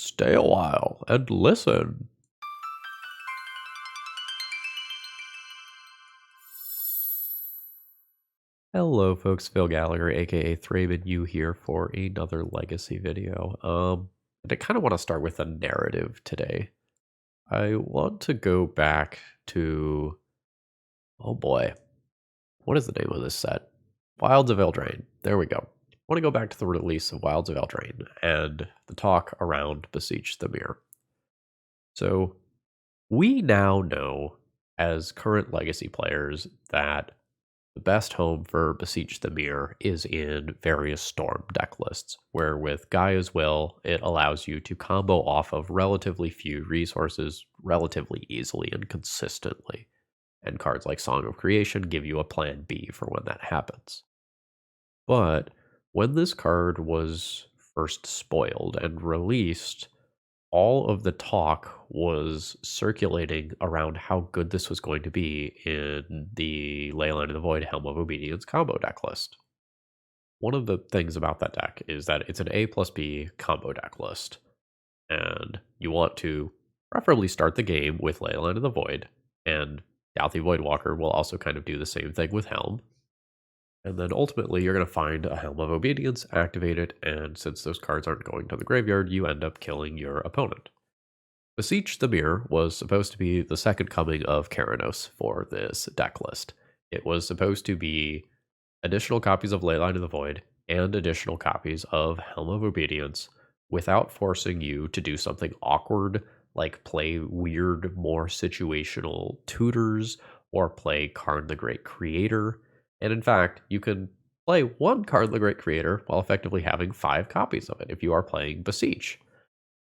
Stay a while and listen. Hello, folks. Phil Gallagher, aka ThrabenU, here for another legacy video. And I kind of want to start with a narrative today. I want to go back to, oh boy, what is the name of this set? Wilds of Eldraine. There we go. I want to go back to the release of Wilds of Eldraine and the talk around Beseech the Mirror. So we now know, as current legacy players, that the best home for Beseech the Mirror is in various Storm deck lists, where with Gaia's Will, it allows you to combo off of relatively few resources relatively easily and consistently. And cards like Song of Creation give you a plan B for when that happens. But when this card was first spoiled and released, all of the talk was circulating around how good this was going to be in the Leyline of the Void Helm of Obedience combo deck list. One of the things about that deck is that it's an A plus B combo deck list, and you want to preferably start the game with Leyline of the Void, and Dauthi Voidwalker will also kind of do the same thing with Helm. And then ultimately, you're going to find a Helm of Obedience, activate it, and since those cards aren't going to the graveyard, you end up killing your opponent. Beseech the Mirror was supposed to be the second coming of Keranos for this deck list. It was supposed to be additional copies of Leyline of the Void and additional copies of Helm of Obedience without forcing you to do something awkward like play weird, more situational tutors or play Karn the Great Creator. And in fact, you can play one Karn the Great Creator while effectively having 5 copies of it if you are playing Beseech.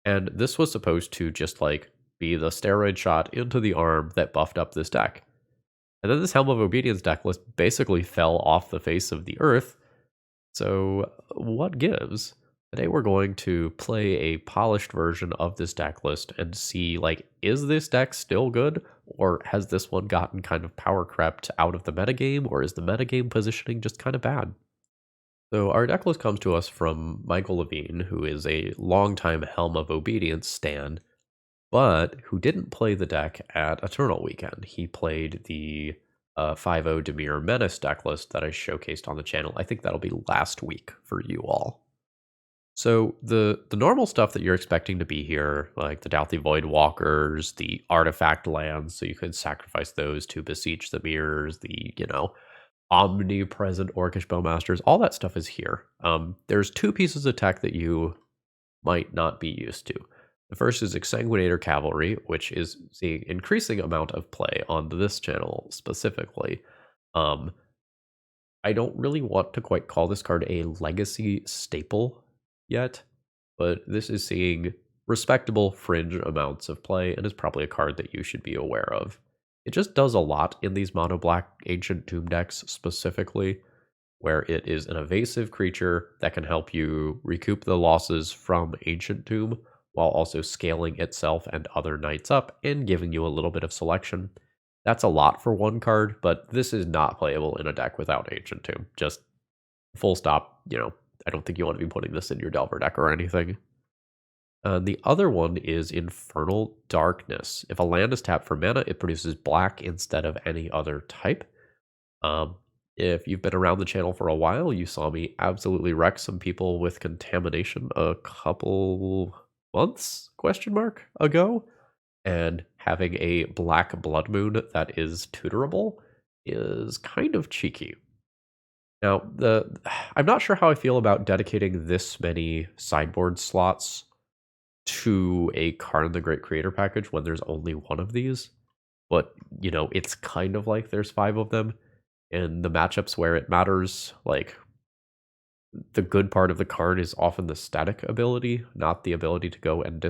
And this was supposed to just like be the steroid shot into the arm that buffed up this deck. And then this Helm of Obedience deck list basically fell off the face of the earth. So what gives? Today we're going to play a polished version of this deck list and see, like, is this deck still good? Or has this one gotten kind of power crept out of the metagame? Or is the metagame positioning just kind of bad? So our deck list comes to us from Michael Levine, who is a longtime Helm of Obedience stan, but who didn't play the deck at Eternal Weekend. He played the 5-0 Demir Menace deck list that I showcased on the channel. I think that'll be last week for you all. So the normal stuff that you're expecting to be here, like the Dauthi Voidwalkers, the artifact lands, so you can sacrifice those to Beseech the Mirrors, the, omnipresent Orcish Bowmasters, all that stuff is here. There's 2 pieces of tech that you might not be used to. The first is Exsanguinator Cavalry, which is seeing increasing amount of play on this channel specifically. I don't really want to quite call this card a legacy staple yet, but this is seeing respectable fringe amounts of play and is probably a card that you should be aware of. It just does a lot in these mono-black Ancient Tomb decks specifically, where it is an evasive creature that can help you recoup the losses from Ancient Tomb while also scaling itself and other knights up and giving you a little bit of selection. That's a lot for one card, but this is not playable in a deck without Ancient Tomb. Just full stop, I don't think you want to be putting this in your Delver deck or anything. The other one is Infernal Darkness. If a land is tapped for mana, it produces black instead of any other type. If you've been around the channel for a while, you saw me absolutely wreck some people with Contamination a couple months, ago. And having a black Blood Moon that is tutorable is kind of cheeky. Now, I'm not sure how I feel about dedicating this many sideboard slots to a Karn the Great Creator package when there's only one of these. But, it's kind of like there's 5 of them. In the matchups where it matters, like, the good part of the card is often the static ability, not the ability to go and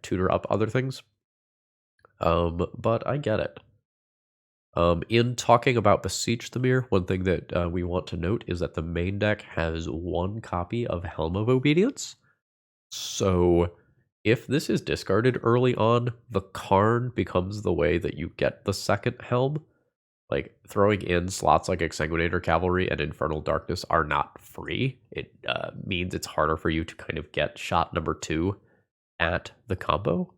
tutor up other things. But I get it. In talking about Beseech the Mirror, one thing that we want to note is that the main deck has 1 copy of Helm of Obedience. So if this is discarded early on, the Karn becomes the way that you get the second Helm. Like, throwing in slots like Exsanguinator Cavalry and Infernal Darkness are not free. It means it's harder for you to kind of get shot number 2. at the combo.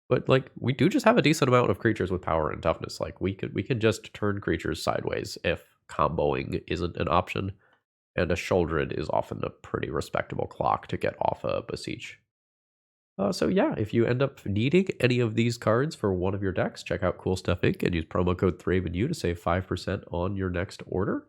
But like we do just have a decent amount of creatures with power and toughness. Like we can just turn creatures sideways if comboing isn't an option. And a Sholdred is often a pretty respectable clock to get off a Beseech. So yeah, if you end up needing any of these cards for one of your decks, check out Cool Stuff Inc. and use promo code ThrabenU to save 5% on your next order.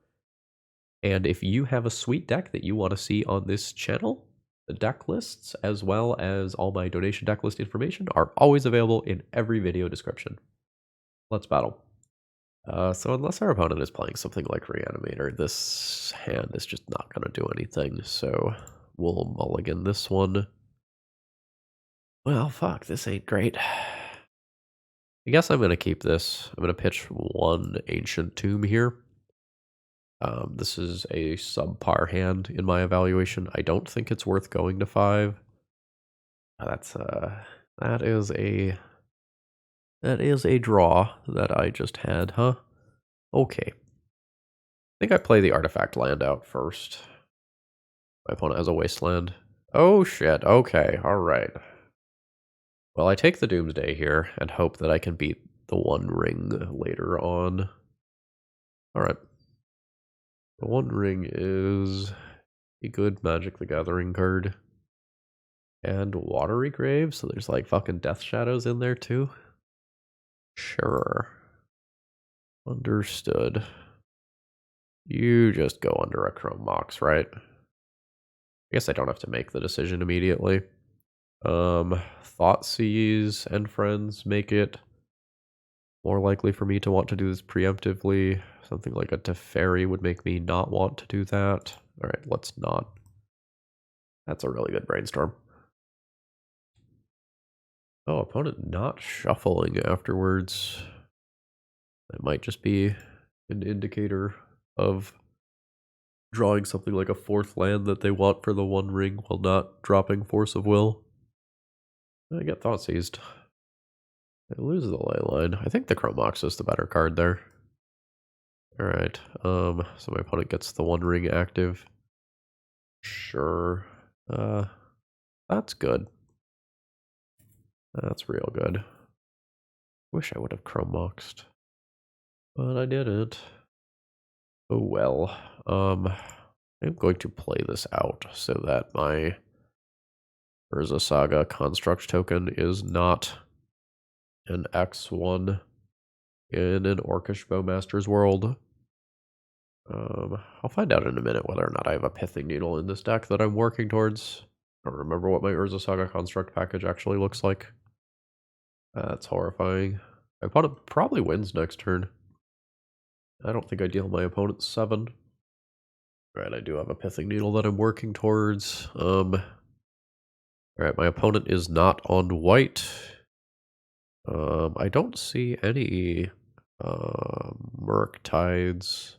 And if you have a sweet deck that you want to see on this channel, the deck lists, as well as all my donation deck list information, are always available in every video description. Let's battle. So unless our opponent is playing something like Reanimator, this hand is just not going to do anything. So we'll mulligan this one. Well, fuck, this ain't great. I guess I'm going to keep this. I'm going to pitch one Ancient Tomb here. This is a subpar hand in my evaluation. I don't think it's worth going to 5. That is a draw that I just had, huh? Okay. I think I play the artifact land out first. My opponent has a wasteland. Oh shit, okay, alright. Well, I take the Doomsday here and hope that I can beat the One Ring later on. Alright. The One Ring is a good Magic the Gathering card. And Watery Grave, so there's like fucking Death Shadows in there too. Sure. Understood. You just go under a Chrome Mox, right? I guess I don't have to make the decision immediately. Thoughtseize and Friends make it more likely for me to want to do this preemptively. Something like a Teferi would make me not want to do that. Alright, let's not. That's a really good brainstorm. Oh, opponent not shuffling afterwards. That might just be an indicator of drawing something like a 4th land that they want for the One Ring while not dropping Force of Will. I get Thoughtseized. I lose the Leyline. I think the Chrome Mox is the better card there. Alright, so my opponent gets the One Ring active. Sure. That's good. That's real good. Wish I would have Chrome Moxed. But I didn't. Oh well. I'm going to play this out so that my Urza Saga Construct token is not an X1 in an Orcish Bowmaster's world. I'll find out in a minute whether or not I have a Pithing Needle in this deck that I'm working towards. I don't remember what my Urza Saga Construct package actually looks like. That's horrifying. My opponent probably wins next turn. I don't think I deal my opponent 7. Alright, I do have a Pithing Needle that I'm working towards. Alright, my opponent is not on white. I don't see any Murktides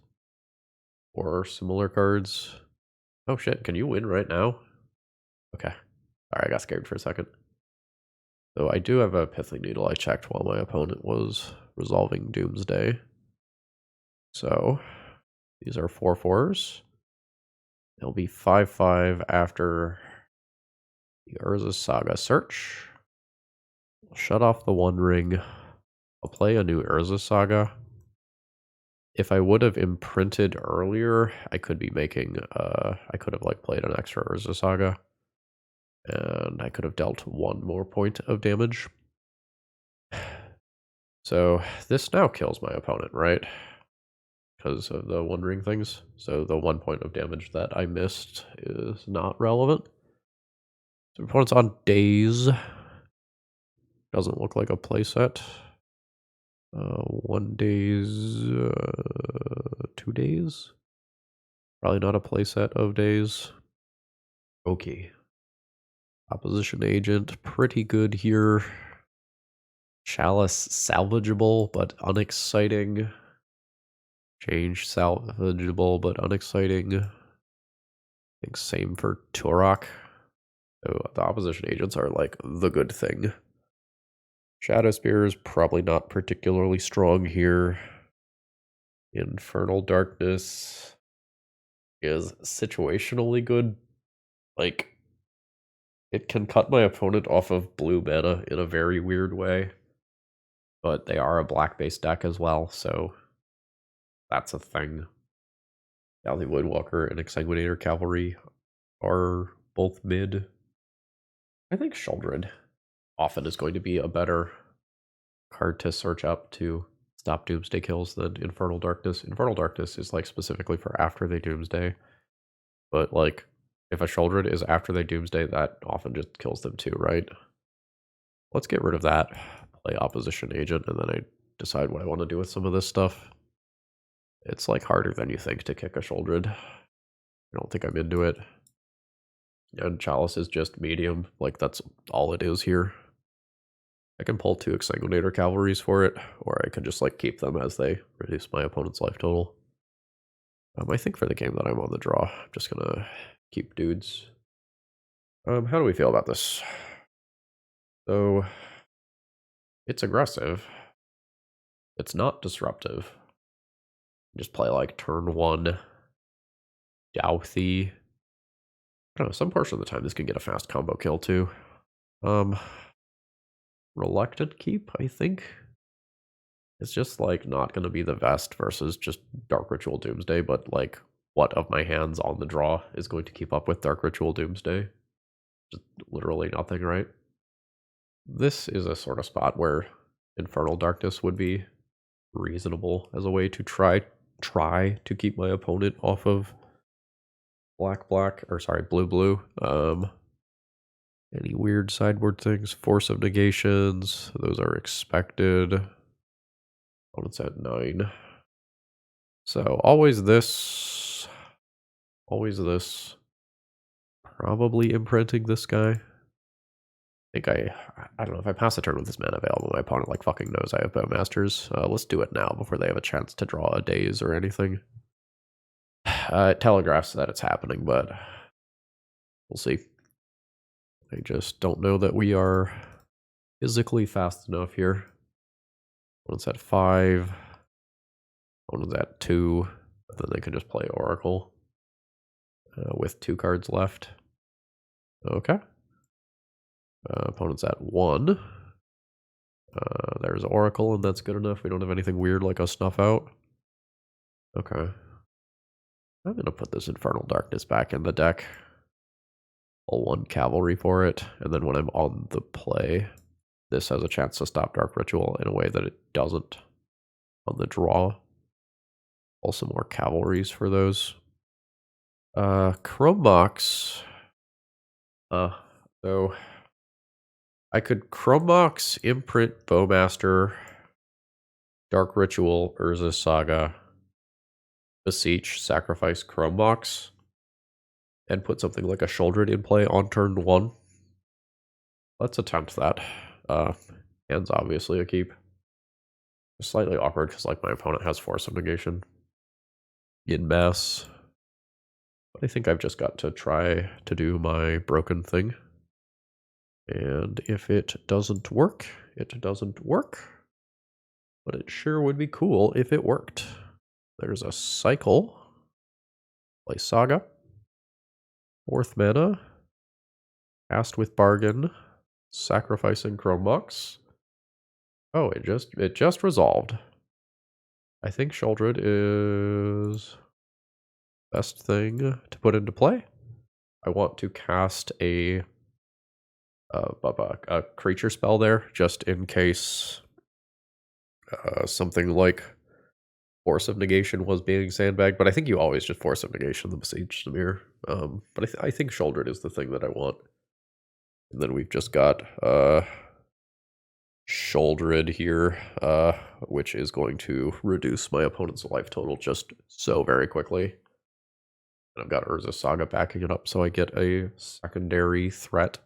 or similar cards. Oh shit, can you win right now? Okay. Alright, I got scared for a second. So I do have a Pithing Needle I checked while my opponent was resolving Doomsday. So these are 4/4s. They'll be 5/5 after the Urza Saga search. I'll shut off the One Ring. I'll play a new Urza Saga. If I would have imprinted earlier, I could be making, I could have like played an extra Urza Saga. And I could have dealt 1 more point of damage. So this now kills my opponent, right? Because of the One Ring things. So the 1 point of damage that I missed is not relevant. So opponent's on days. Doesn't look like a playset. 1 days, 2 days. Probably not a playset of days. Okay. Opposition agent, pretty good here. Chalice salvageable but unexciting. Change salvageable but unexciting. I think same for Turok. So the opposition agents are like the good thing. Shadow Spear is probably not particularly strong here. Infernal Darkness is situationally good. Like, It can cut my opponent off of blue mana in a very weird way. But they are a black-based deck as well, so that's a thing. Dauthi Voidwalker and Exsanguinator Cavalry are both mid. I think Sheoldred often is going to be a better card to search up to stop Doomsday kills than Infernal Darkness. Infernal Darkness is like specifically for after they Doomsday, but like if a Sheoldred is after they Doomsday, that often just kills them too, right? Let's get rid of that, play Opposition Agent, and then I decide what I want to do with some of this stuff. It's like harder than you think to kick a Sheoldred. I don't think I'm into it. And Chalice is just medium, like that's all it is here. I can pull 2 Exsanguinator Cavalries for it, or I can just like keep them as they reduce my opponent's life total. I think for the game that I'm on the draw, I'm just gonna keep dudes. How do we feel about this? So, it's aggressive. It's not disruptive. Just play like turn 1 Dauthi. I don't know, some portion of the time this can get a fast combo kill too. Reluctant Keep, I think. It's just like not going to be the best versus just Dark Ritual Doomsday, but like what of my hands on the draw is going to keep up with Dark Ritual Doomsday? Just literally nothing, right? This is a sort of spot where Infernal Darkness would be reasonable as a way to try to keep my opponent off of blue. Any weird sideboard things? Force of Negations, those are expected. Opponent's at 9. So always this. Probably imprinting this guy. I don't know, if I pass the turn with this mana available, my opponent like fucking knows I have Bowmasters. Let's do it now before they have a chance to draw a daze or anything. It telegraphs that it's happening, but we'll see. I just don't know that we are physically fast enough here. One's at 5. One's at 2. Then they can just play Oracle with 2 cards left. Okay. Opponent's at 1. There's Oracle, and that's good enough. We don't have anything weird like a Snuff Out. Okay. I'm going to put this Infernal Darkness back in the deck. Pull 1 Cavalry for it, and then when I'm on the play, this has a chance to stop Dark Ritual in a way that it doesn't on the draw. Pull some more Cavalries for those. Chrome Mox. So I could Chrome Mox, imprint Bowmaster, Dark Ritual, Urza's Saga, Beseech, sacrifice Chrome Mox, and put something like a Sheoldred in play on turn 1. Let's attempt that. Hand's obviously a keep. It's slightly awkward because like my opponent has Force of Negation in mass. But I think I've just got to try to do my broken thing. And if it doesn't work, it doesn't work. But it sure would be cool if it worked. There's a cycle. Play Saga. 4th mana. Cast with Bargain. Sacrificing Chrome Mox. Oh, it just resolved. I think Sheoldred is best thing to put into play. I want to cast a creature spell there, just in case something like Force of Negation was being sandbagged. But I think you always just Force of Negation the Beseech the Mirror. But I think Sheoldred is the thing that I want. And then we've just got Sheoldred here, which is going to reduce my opponent's life total just so very quickly. And I've got Urza's Saga backing it up, so I get a secondary threat.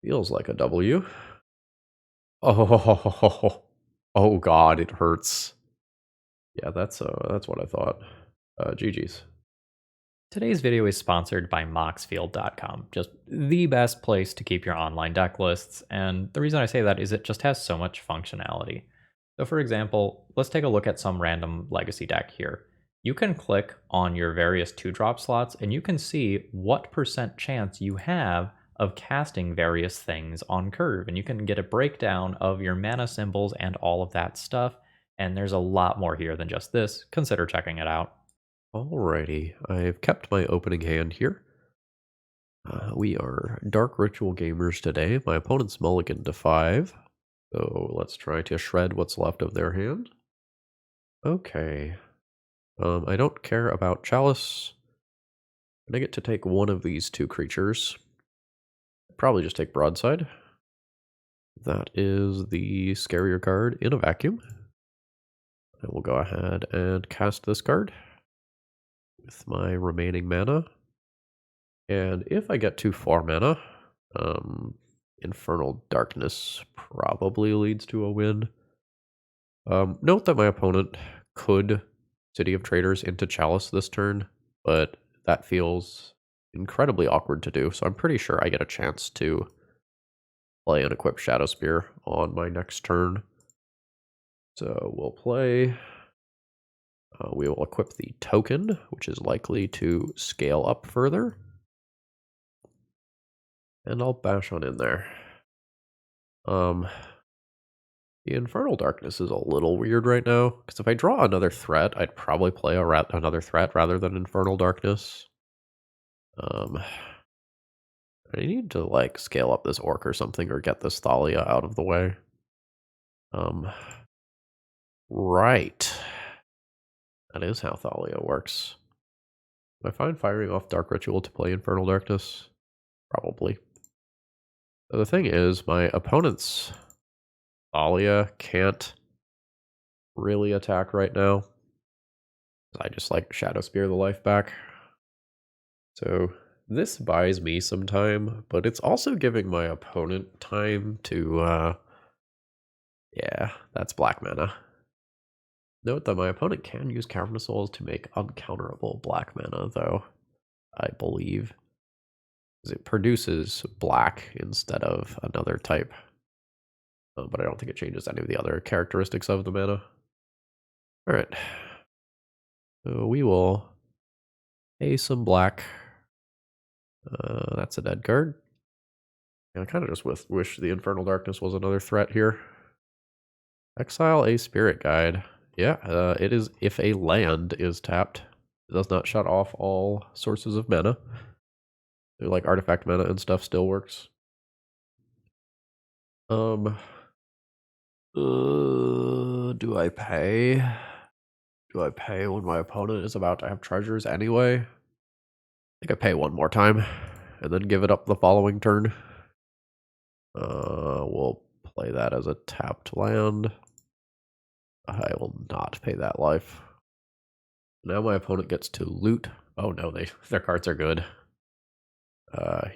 Feels like a W. Oh god, it hurts. Yeah, that's what I thought. GG's. Today's video is sponsored by Moxfield.com, just the best place to keep your online deck lists, and the reason I say that is it just has so much functionality. So for example, let's take a look at some random legacy deck here. You can click on your various 2-drop slots and you can see what % chance you have of casting various things on curve. And you can get a breakdown of your mana symbols and all of that stuff. And there's a lot more here than just this. Consider checking it out. Alrighty, I've kept my opening hand here. We are Dark Ritual gamers today. My opponent's mulliganed to 5. So let's try to shred what's left of their hand. Okay. I don't care about Chalice. I get to take one of these 2 creatures. Probably just take Broadside. That is the scarier card in a vacuum. I will go ahead and cast this card with my remaining mana. And if I get to 4 mana, Infernal Darkness probably leads to a win. Note that my opponent could City of Traders into Chalice this turn, but that feels incredibly awkward to do, so I'm pretty sure I get a chance to play an equipped Shadow Spear on my next turn. So we'll play. We will equip the token, which is likely to scale up further. And I'll bash on in there. The Infernal Darkness is a little weird right now, because if I draw another threat, I'd probably play another threat rather than Infernal Darkness. I need to, like, scale up this Orc or something, or get this Thalia out of the way. Right. That is how Thalia works. Am I fine firing off Dark Ritual to play Infernal Darkness? Probably. So the thing is, my opponent's Thalia can't really attack right now. I just like Shadow Spear the life back. So this buys me some time, but it's also giving my opponent time to, yeah, that's black mana. Note that my opponent can use Cavern of Souls to make uncounterable black mana, though, I believe. It produces black instead of another type. But I don't think it changes any of the other characteristics of the mana. Alright. So we will pay some black. That's a dead card. I kind of just wish the Infernal Darkness was another threat here. Exile a Spirit Guide. Yeah, it is if a land is tapped. It does not shut off all sources of mana. Like artifact mana and stuff still works. Do I pay? Do I pay when my opponent is about to have treasures anyway? I think I pay one more time and then give it up the following turn. We'll play that as a tapped land. I will not pay that life. Now my opponent gets to loot. Oh no, their cards are good.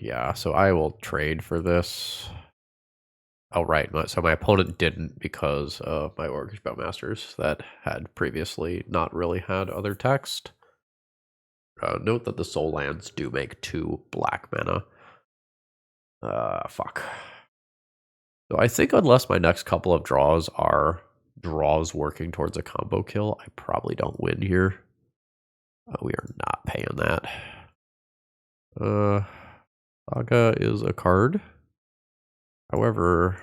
Yeah, so I will trade for this. Oh, right. So my opponent didn't because of my Orcish Bowmasters that had previously not really had other text. Note that the soul lands do make 2 black mana. Fuck. So I think unless my next couple of draws are draws working towards a combo kill, I probably don't win here. We are not paying that. Saga is a card. However,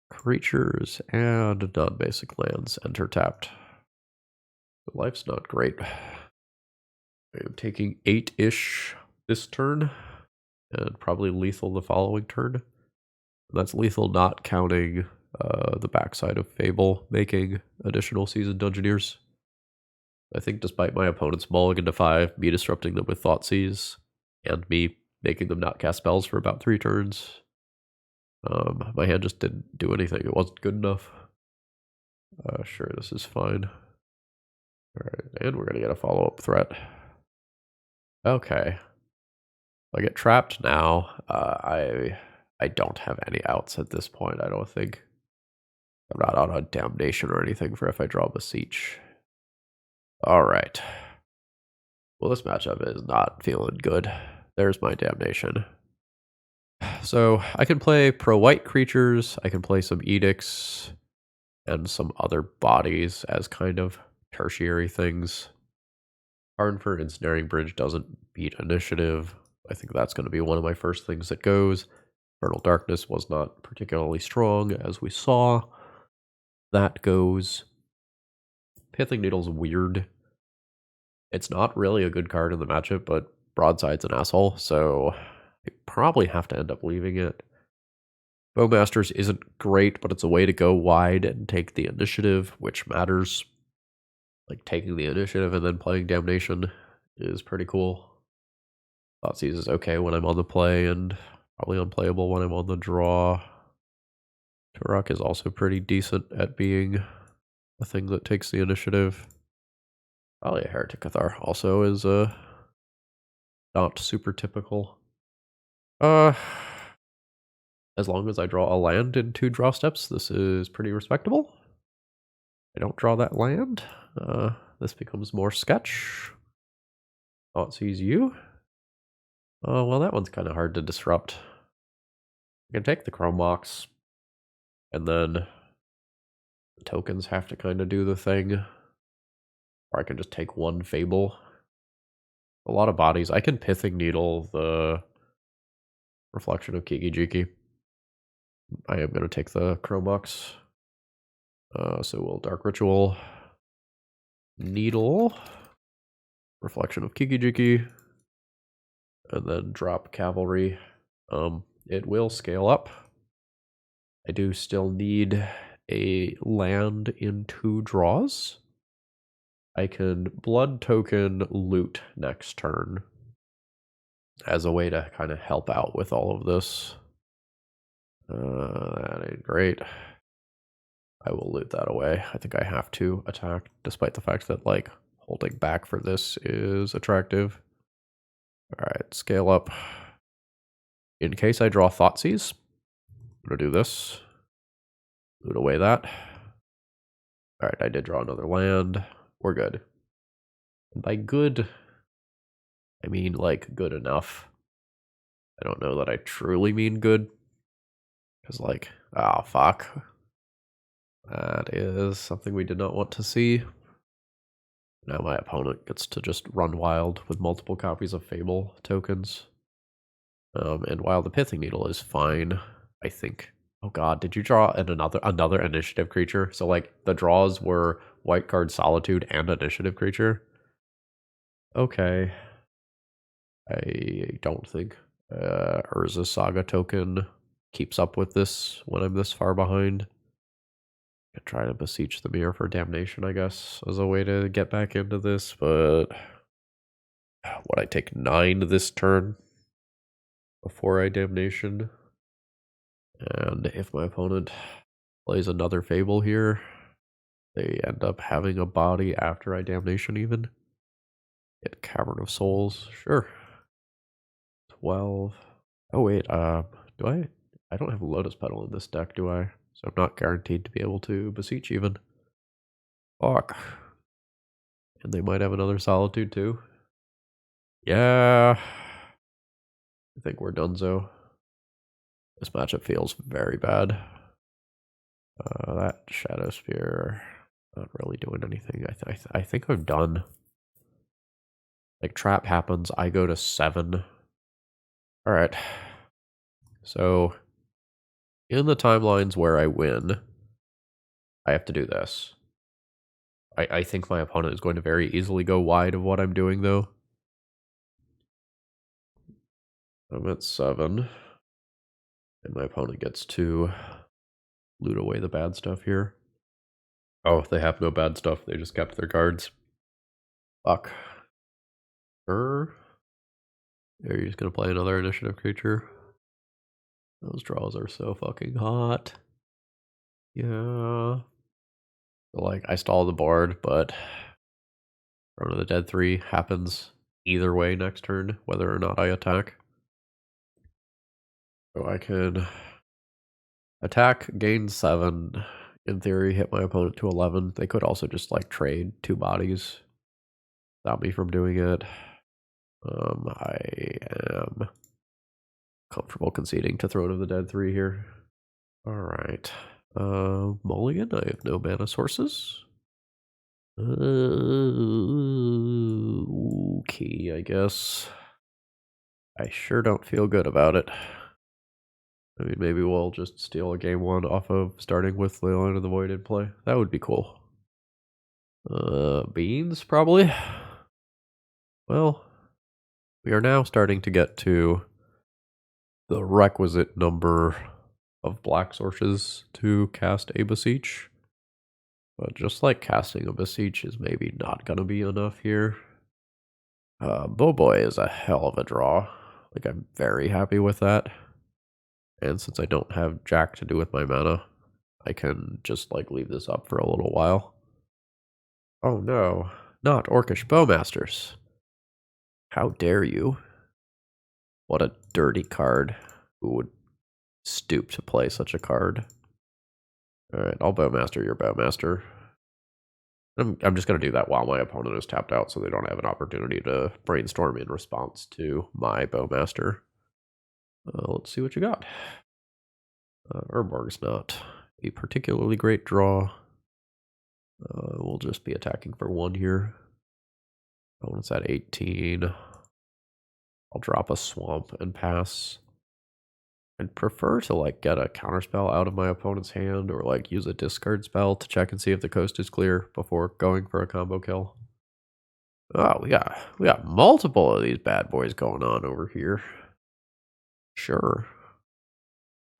creatures and non-basic lands enter tapped. Life's not great. I am taking 8-ish this turn, and probably lethal the following turn. And that's lethal not counting the backside of Fable, making additional Seasoned Dungeoneers. I think despite my opponent's mulligan to 5, me disrupting them with Thoughtseize, and me making them not cast spells for about 3 turns, my hand just didn't do anything. It wasn't good enough. Sure, this is fine. Alright, and we're going to get a follow-up threat. Okay. I get trapped now. I don't have any outs at this point, I don't think. I'm not on a damnation or anything for if I draw Beseech. Alright. Well, this matchup is not feeling good. There's my damnation. So I can play pro-white creatures, I can play some edicts, and some other bodies as kind of tertiary things. Harnford Ensnaring Bridge doesn't beat initiative. I think that's going to be one of my first things that goes. Infernal Darkness was not particularly strong, as we saw. That goes. Pithing Needle's weird. It's not really a good card in the matchup, but Broadside's an asshole, so I probably have to end up leaving it. Bowmasters isn't great, but it's a way to go wide and take the initiative, which matters. Like, taking the initiative and then playing Damnation is pretty cool. Thoughtseize is okay when I'm on the play, and probably unplayable when I'm on the draw. Turok is also pretty decent at being a thing that takes the initiative. Probably a Heretic Cathar also is not super typical. As long as I draw a land in 2 draw steps, this is pretty respectable. I don't draw that land. This becomes more sketch. Thoughtseize you. Well, that one's kind of hard to disrupt. I can take the Chrome Box, and then the tokens have to kind of do the thing. Or I can just take 1 Fable. A lot of bodies. I can Pithing Needle the Reflection of Kiki-Jiki. I am going to take the Chrome Box. So we'll Dark Ritual, Needle, Reflection of Kiki-Jiki, and then drop Cavalry. It will scale up. I do still need a land in 2 draws. I can Blood Token Loot next turn as a way to kind of help out with all of this. That ain't great. I will loot that away. I think I have to attack, despite the fact that, like, holding back for this is attractive. Alright, scale up. In case I draw Thoughtseize, I'm going to do this. Loot away that. Alright, I did draw another land. We're good. And by good, I mean, like, good enough. I don't know that I truly mean good. Because, like, oh, fuck. That is something we did not want to see. Now my opponent gets to just run wild with multiple copies of Fable tokens. And while the Pithing Needle is fine, I think. Oh god, did you draw another initiative creature? So, like, the draws were White Card Solitude and initiative creature? Okay. I don't think Urza Saga token keeps up with this when I'm this far behind. I try to Beseech the Mirror for Damnation, I guess, as a way to get back into this, but would I take 9 this turn before I Damnation? And if my opponent plays another Fable here, they end up having a body after I Damnation even. Get Cavern of Souls, sure. 12. Oh wait, do I? I don't have a Lotus Petal in this deck, do I? So I'm not guaranteed to be able to Beseech even. Fuck. And they might have another Solitude too. Yeah. I think we're donezo. This matchup feels very bad. That Shadow Spear, not really doing anything. I think I'm done. Like, trap happens, I go to 7. Alright. So, in the timelines where I win, I have to do this. I think my opponent is going to very easily go wide of what I'm doing, though. I'm at 7. And my opponent gets to loot away the bad stuff here. Oh, they have no bad stuff. They just kept their cards. Fuck. Are you just gonna play another initiative creature? Those draws are so fucking hot. Yeah. Like, I stall the board, but Throne of the Dead 3 happens either way next turn, whether or not I attack. So I can attack, gain 7. In theory, hit my opponent to 11. They could also just, like, trade 2 bodies. Stop me from doing it. I am comfortable conceding to Throne of the Dead 3 here. Alright. Mulligan, I have no mana sources. Okay, I guess. I sure don't feel good about it. I mean, maybe we'll just steal a game one off of starting with Leyline of the Void in play. That would be cool. Beans, probably? Well, we are now starting to get to the requisite number of black sources to cast a Beseech. But just like casting a Beseech is maybe not going to be enough here. Boy is a hell of a draw. Like, I'm very happy with that. And since I don't have jack to do with my mana, I can just, like, leave this up for a little while. Oh no, not Orcish Bowmasters. How dare you? What a dirty card. Who would stoop to play such a card? Alright, I'll Bowmaster your Bowmaster. I'm just going to do that while my opponent is tapped out so they don't have an opportunity to brainstorm in response to my Bowmaster. Let's see what you got. Urborg's not a particularly great draw. We'll just be attacking for 1 here. Opponent's at 18. I'll drop a swamp and pass. I'd prefer to like get a counterspell out of my opponent's hand or like use a discard spell to check and see if the coast is clear before going for a combo kill. Oh, we got multiple of these bad boys going on over here. Sure.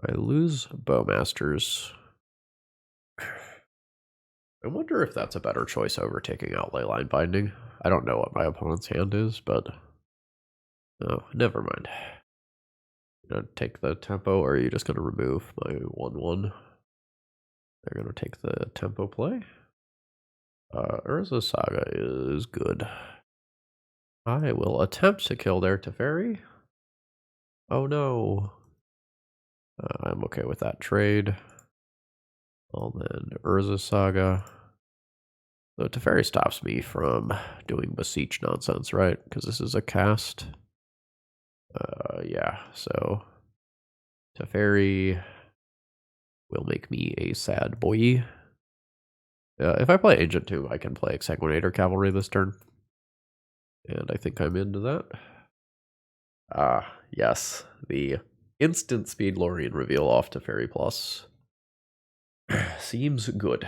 I lose Bowmasters. I wonder if that's a better choice over taking out Leyline Binding. I don't know what my opponent's hand is, but oh, never mind. You gonna take the tempo, or are you just gonna remove my 1/1? They're gonna take the tempo play. Urza Saga is good. I will attempt to kill their Teferi. Oh no. I'm okay with that trade. Well then, Urza Saga. The Teferi stops me from doing Beseech nonsense, right? Because this is a cast. Yeah, so Teferi will make me a sad boy. If I play Ancient Tomb, I can play Exsanguinator Cavalry this turn. And I think I'm into that. Yes, the instant speed Lorien reveal off Teferi Plus. Seems good.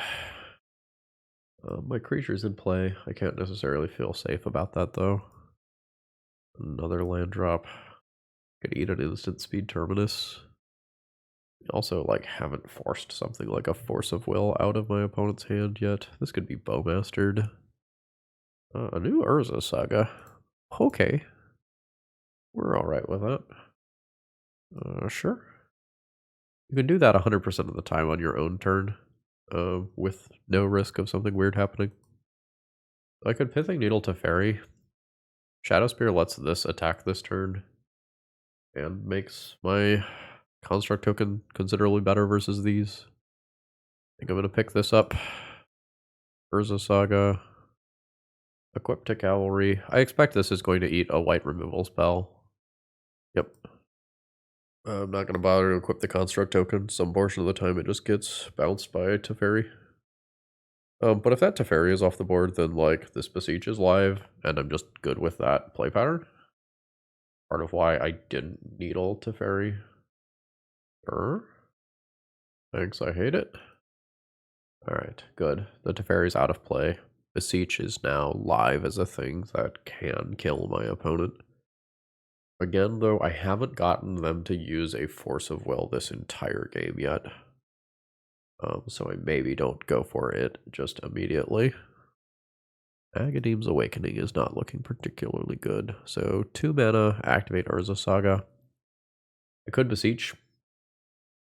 My creature's in play. I can't necessarily feel safe about that, though. Another land drop. Could eat an instant speed Terminus. Also, like, haven't forced something like a Force of Will out of my opponent's hand yet. This could be Bowmastered. A new Urza Saga. Okay. We're alright with that. Sure. You can do that 100% of the time on your own turn, with no risk of something weird happening. I could Pithing Needle Teferi. Shadow Spear lets this attack this turn, and makes my construct token considerably better versus these. I think I'm going to pick this up. Urza Saga. Equip to Cavalry. I expect this is going to eat a white removal spell. Yep. I'm not going to bother to equip the construct token. Some portion of the time it just gets bounced by Teferi. But if that Teferi is off the board, then like this Beseech is live, and I'm just good with that play pattern. Part of why I didn't needle Teferi. Thanks, I hate it. Alright, good. The Teferi's out of play. Beseech is now live as a thing that can kill my opponent. Again, though, I haven't gotten them to use a Force of Will this entire game yet. So I maybe don't go for it just immediately. Agadeem's Awakening is not looking particularly good. So 2 mana, activate Urza Saga. I could Beseech.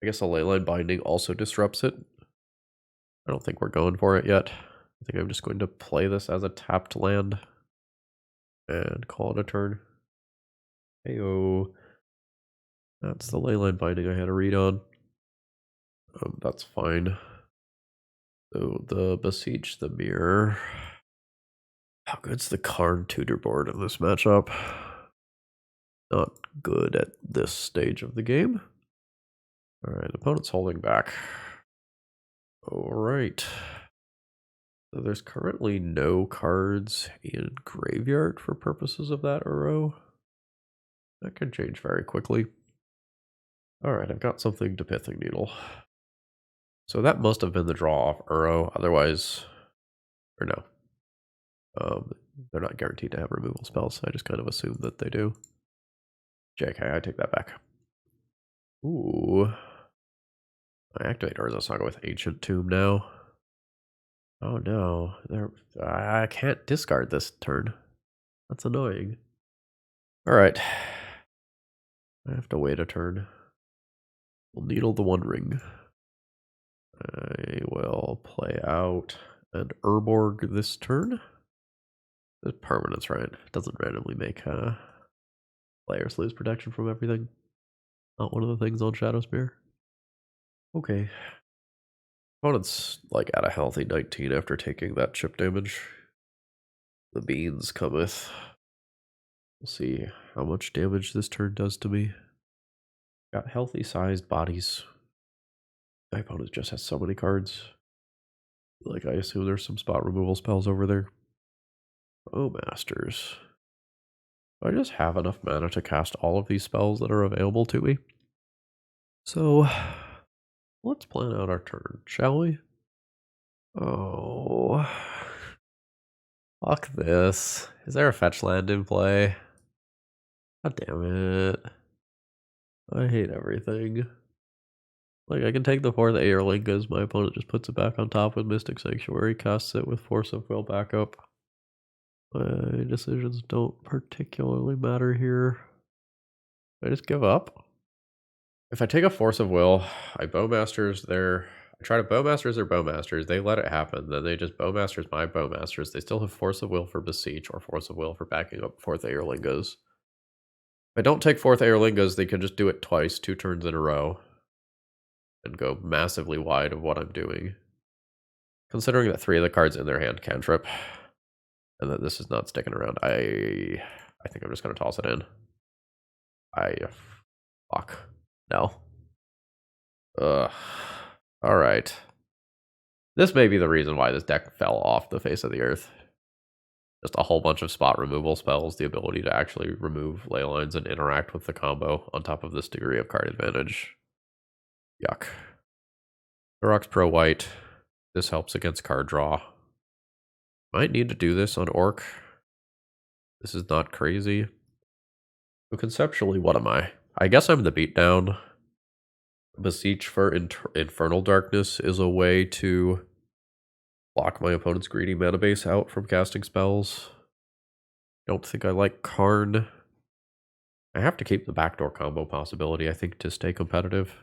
I guess a Leyline Binding also disrupts it. I don't think we're going for it yet. I think I'm just going to play this as a tapped land and call it a turn. Heyo. That's the Leyline Binding I had to read on. That's fine. So the Beseech the Mirror. How good's the Karn tutor board in this matchup? Not good at this stage of the game. Alright, opponent's holding back. Alright. So there's currently no cards in graveyard for purposes of that Uro. That can change very quickly. Alright, I've got something to Pithing Needle. So that must have been the draw off Uro, otherwise... Or no. They're not guaranteed to have removal spells, I just kind of assume that they do. JK, I take that back. Ooh. I activate Urza Saga with Ancient Tomb now. Oh no, I can't discard this turn. That's annoying. Alright. I have to wait a turn. We'll Needle the One Ring. I will play out an Urborg this turn. The permanence, right? It doesn't randomly make players lose protection from everything. Not one of the things on Shadowspear. Okay. Opponent's like at a healthy 19 after taking that chip damage. The beans cometh. We'll see how much damage this turn does to me. Got healthy sized bodies. My opponent just has so many cards. Like, I assume there's some spot removal spells over there. Oh, Masters. Do I just have enough mana to cast all of these spells that are available to me? So, let's plan out our turn, shall we? Oh. Fuck this. Is there a fetch land in play? God damn it. I hate everything. Like, I can take the 4th Aerlingas, my opponent just puts it back on top with Mystic Sanctuary, casts it with Force of Will backup. My decisions don't particularly matter here. I just give up? If I take a Force of Will, I Bowmasters I try to Bowmasters their Bowmasters, they let it happen, then they just Bowmasters my Bowmasters, they still have Force of Will for Beseech or Force of Will for backing up 4th Aerlingas. If I don't take 4th Aerlingas, they can just do it twice, 2 turns in a row, and go massively wide of what I'm doing. Considering that 3 of the cards in their hand cantrip, and that this is not sticking around, I think I'm just going to toss it in. Fuck. No. Ugh. Alright. This may be the reason why this deck fell off the face of the earth. Just a whole bunch of spot removal spells, the ability to actually remove Leylines and interact with the combo on top of this degree of card advantage. Yuck. Ferox Pro White. This helps against card draw. Might need to do this on Orc. This is not crazy. So conceptually, what am I? I guess I'm the beatdown. Beseech for Infernal Darkness is a way to block my opponent's greedy mana base out from casting spells. Don't think I like Karn. I have to keep the backdoor combo possibility, I think, to stay competitive.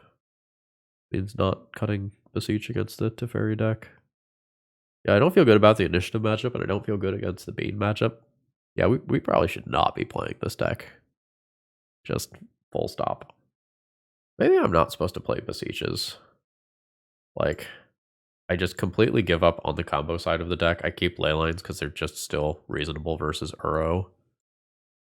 Means not cutting Beseech against the Teferi deck. Yeah, I don't feel good about the initiative matchup, and I don't feel good against the Bean matchup. Yeah, we probably should not be playing this deck. Just full stop. Maybe I'm not supposed to play Beseeches. Like, I just completely give up on the combo side of the deck. I keep Leylines because they're just still reasonable versus Uro.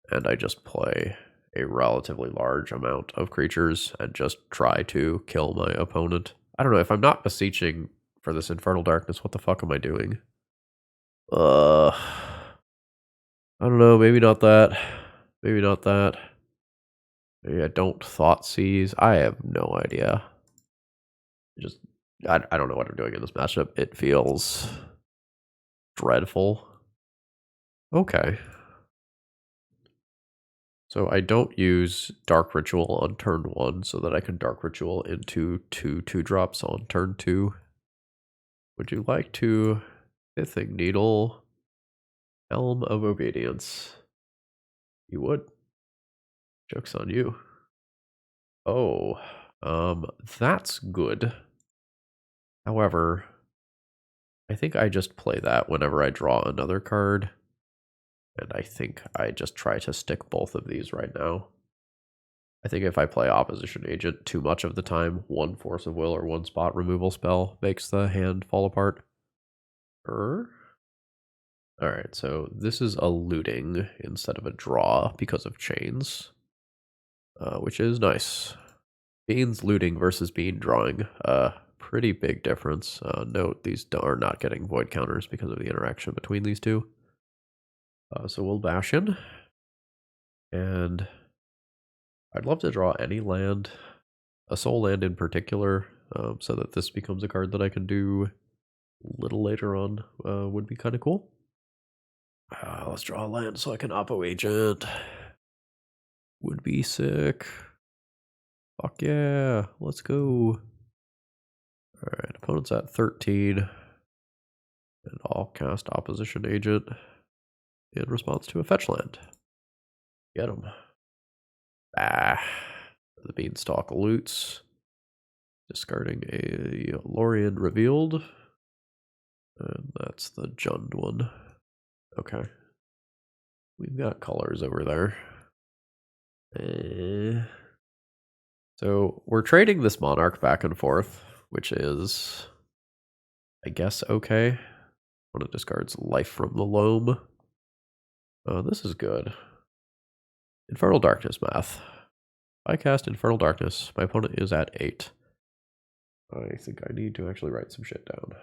And I just play a relatively large amount of creatures and just try to kill my opponent. I don't know, if I'm not beseeching for this Infernal Darkness, what the fuck am I doing? I don't know, maybe not that. Maybe not that. Maybe I don't Thoughtseize. I have no idea. Just, I don't know what I'm doing in this matchup. It feels dreadful. Okay. So I don't use Dark Ritual on turn 1 so that I can Dark Ritual into 2/2 drops on turn 2. Would you like to Pithing Needle Helm of Obedience? You would. Joke's on you. Oh, that's good. However, I think I just play that whenever I draw another card. And I think I just try to stick both of these right now. I think if I play Opposition Agent too much of the time, 1 Force of Will or 1 spot removal spell makes the hand fall apart. Alright, so this is a looting instead of a draw because of chains. Which is nice. Bean's looting versus Bean drawing. Pretty big difference. Note, these are not getting void counters because of the interaction between these two. So we'll bash in. And I'd love to draw any land, a soul land in particular, so that this becomes a card that I can do a little later on, would be kind of cool. Let's draw a land so I can Oppo Agent. Would be sick. Fuck yeah, let's go. Alright, opponent's at 13. And I'll cast Opposition Agent in response to a fetch land. Get him. Ah, the Beanstalk loots. Discarding a Lorien Revealed. And that's the Jund one. Okay. We've got colors over there. So we're trading this Monarch back and forth, which is, I guess, okay. When it discards Life from the Loam. This is good. Infernal Darkness math. I cast Infernal Darkness. My opponent is at 8. I think I need to actually write some shit down.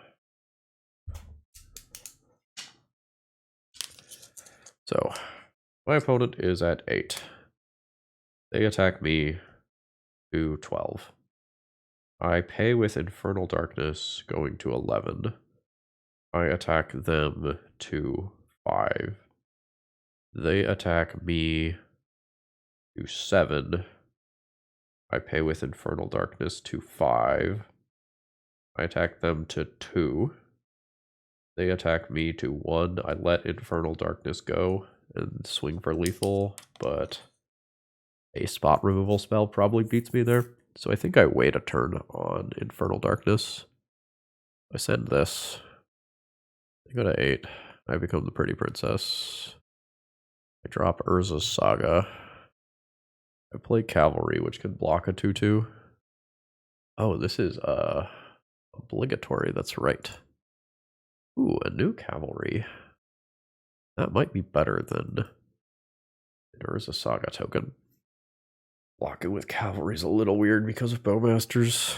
So, my opponent is at 8. They attack me to 12. I pay with Infernal Darkness going to 11. I attack them to 5. They attack me to 7. I pay with Infernal Darkness to 5. I attack them to 2. They attack me to 1. I let Infernal Darkness go and swing for lethal, but a spot removal spell probably beats me there. So I think I wait a turn on Infernal Darkness. I send this. I go to 8. I become the Pretty Princess. I drop Urza's Saga. I play Cavalry, which can block a 2/2. Oh, this is obligatory, that's right. Ooh, a new Cavalry. That might be better than Urza Saga token. Blocking with Cavalry is a little weird because of Bowmasters.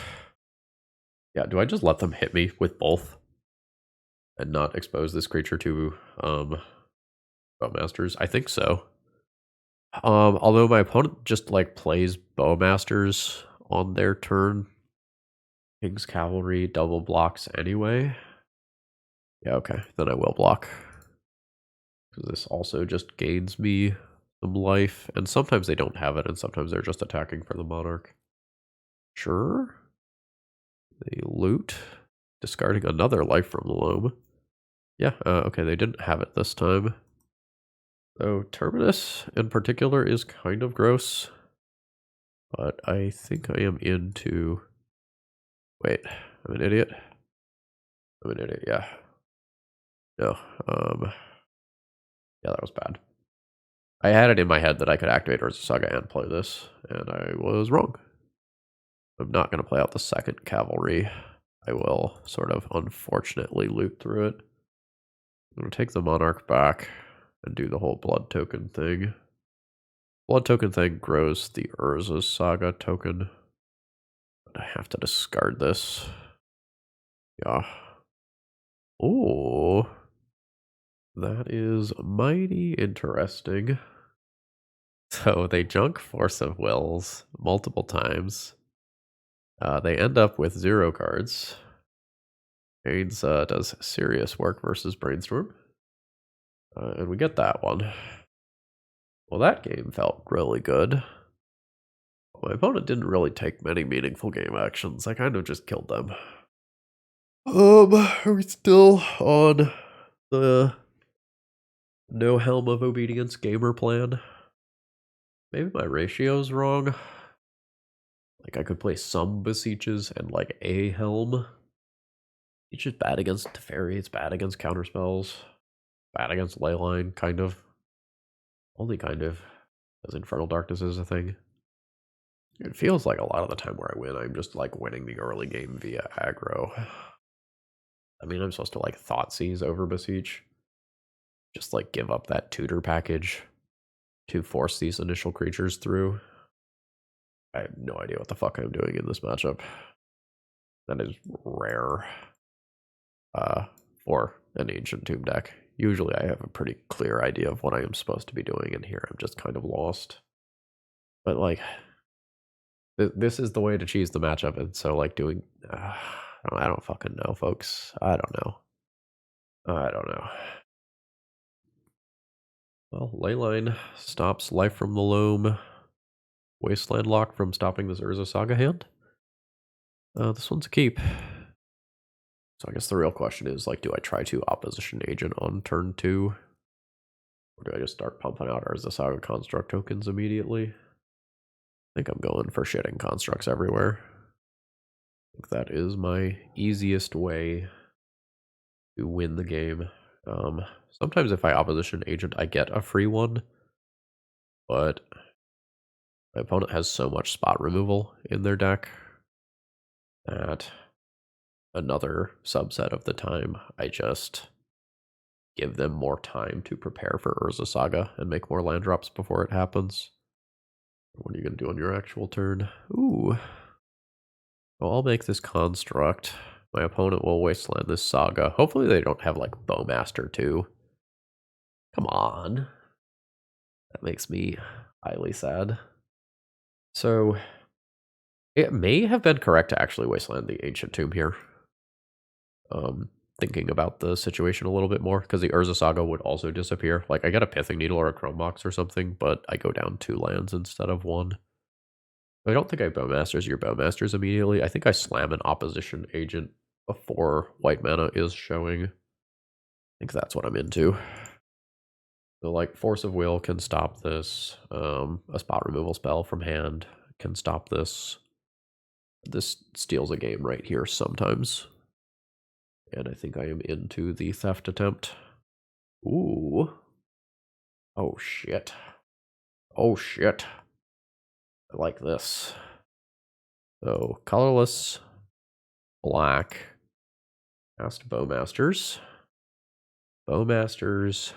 Yeah, do I just let them hit me with both? And not expose this creature to Bowmasters? I think so. Although my opponent just like plays Bowmasters on their turn. King's Cavalry double blocks anyway. Yeah, okay, then I will block. Because this also just gains me some life. And sometimes they don't have it, and sometimes they're just attacking for the Monarch. Sure. They loot. Discarding another life from the loam. Yeah, okay, they didn't have it this time. So Terminus in particular is kind of gross. But I think I am into... Wait, I'm an idiot? I'm an idiot, yeah. No, yeah, that was bad. I had it in my head that I could activate Urza Saga and play this, and I was wrong. I'm not going to play out the second Cavalry. I will sort of unfortunately loot through it. I'm going to take the Monarch back and do the whole Blood token thing. Blood token thing grows the Urza Saga token. But I have to discard this. Yeah. Oh, that is mighty interesting. So they junk Force of Wills multiple times. They end up with 0 cards. Ains does serious work versus Brainstorm. And we get that one. Well, that game felt really good. My opponent didn't really take many meaningful game actions. I kind of just killed them. Are we still on the no Helm of Obedience gamer plan? Maybe my ratio's wrong. Like, I could play some Beseeches and, like, a Helm. It's just bad against Teferi, it's bad against counterspells. Bad against Leyline, kind of. Only kind of. Because Infernal Darkness is a thing. It feels like a lot of the time where I win, I'm just, like, winning the early game via aggro. I mean, I'm supposed to, like, Thoughtseize over Beseech. Just, like, give up that tutor package to force these initial creatures through. I have no idea what the fuck I'm doing in this matchup. That is rare for an Ancient Tomb deck. Usually I have a pretty clear idea of what I am supposed to be doing, and here I'm just kind of lost. But, like, this is the way to cheese the matchup, and so, like, doing I don't fucking know, folks. I don't know. I don't know. Well, Leyline stops Life from the Loam. Wasteland Lock from stopping this Urza Saga hand. This one's a keep. So I guess the real question is, like, do I try to Opposition Agent on turn 2? Or do I just start pumping out Urza Saga Construct tokens immediately? I think I'm going for shitting constructs everywhere. I think that is my easiest way to win the game. Sometimes if I Opposition Agent, I get a free one. But my opponent has so much spot removal in their deck that another subset of the time, I just give them more time to prepare for Urza Saga and make more land drops before it happens. What are you going to do on your actual turn? Ooh. Well, I'll make this construct. My opponent will wasteland this Saga. Hopefully they don't have, like, Bowmaster too. Come on. That makes me highly sad. So, it may have been correct to actually wasteland the Ancient Tomb here. Thinking about the situation a little bit more, because the Urza Saga would also disappear. Like, I get a Pithing Needle or a Chrome Box or something, but I go down 2 lands instead of 1. I don't think I Bowmasters your Bowmasters immediately. I think I slam an Opposition Agent before white mana is showing. I think that's what I'm into. So, like, Force of Will can stop this. A spot removal spell from hand can stop this. This steals a game right here sometimes. And I think I am into the theft attempt. Ooh. Oh, shit. Oh, shit. I like this. So, colorless, black, cast Bowmasters. Bowmasters,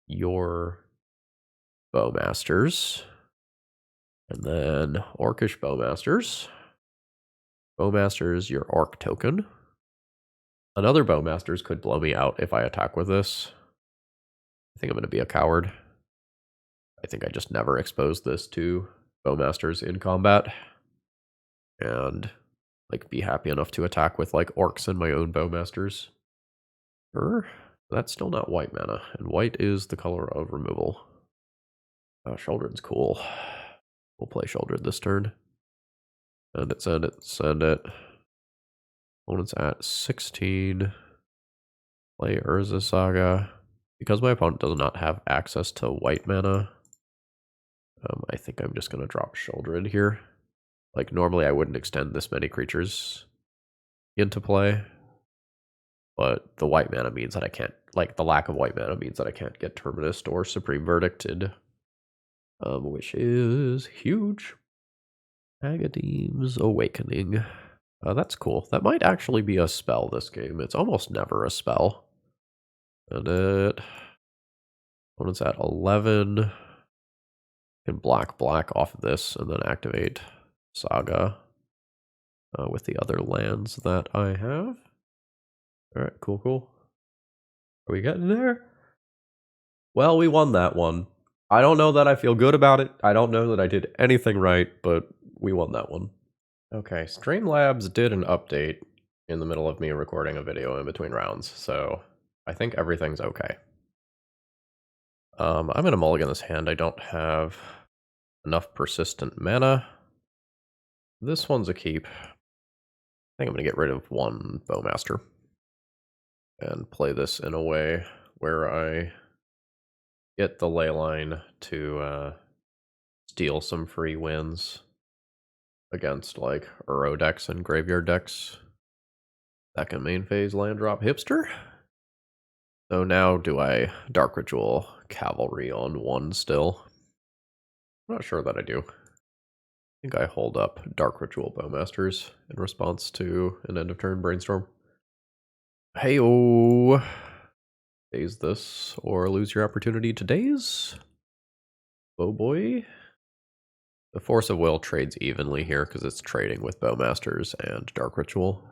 your Bowmasters. And then Orcish Bowmasters. Bowmasters, your Orc token. Another Bowmasters could blow me out if I attack with this. I think I'm going to be a coward. I think I just never expose this to Bowmasters in combat. And, like, be happy enough to attack with, like, Orcs and my own Bowmasters. Sure. That's still not white mana, and white is the color of removal. Shouldred's cool. We'll play Shouldred this turn. Send it, send it, send it. Opponent's at 16. Play Urza Saga. Because my opponent does not have access to white mana, I think I'm just going to drop Shouldred here. Like, normally I wouldn't extend this many creatures into play, but the white mana means that I can't, like, the lack of white mana means that I can't get Terminus or Supreme Verdicted, which is huge. Agadeem's Awakening. That's cool. That might actually be a spell this game. It's almost never a spell. And it... Opponent's at 11. Can black off of this and then activate Saga with the other lands that I have. Alright, cool, cool. Are we getting there? Well, we won that one. I don't know that I feel good about it. I don't know that I did anything right, but we won that one. Okay, Streamlabs did an update in the middle of me recording a video in between rounds, so I think everything's okay. I'm going to mulligan this hand. I don't have enough persistent mana. This one's a keep. I think I'm going to get rid of 1 Bowmaster and play this in a way where I get the Leyline to steal some free wins against, like, Uro decks and graveyard decks. Second main phase land drop hipster. So now do I Dark Ritual Cavalry on 1 still? I'm not sure that I do. I think I hold up Dark Ritual Bowmasters in response to an end of turn brainstorm. Hey-oh! Daze this or lose your opportunity to daze. Oh boy. The Force of Will trades evenly here because it's trading with Bowmasters and Dark Ritual.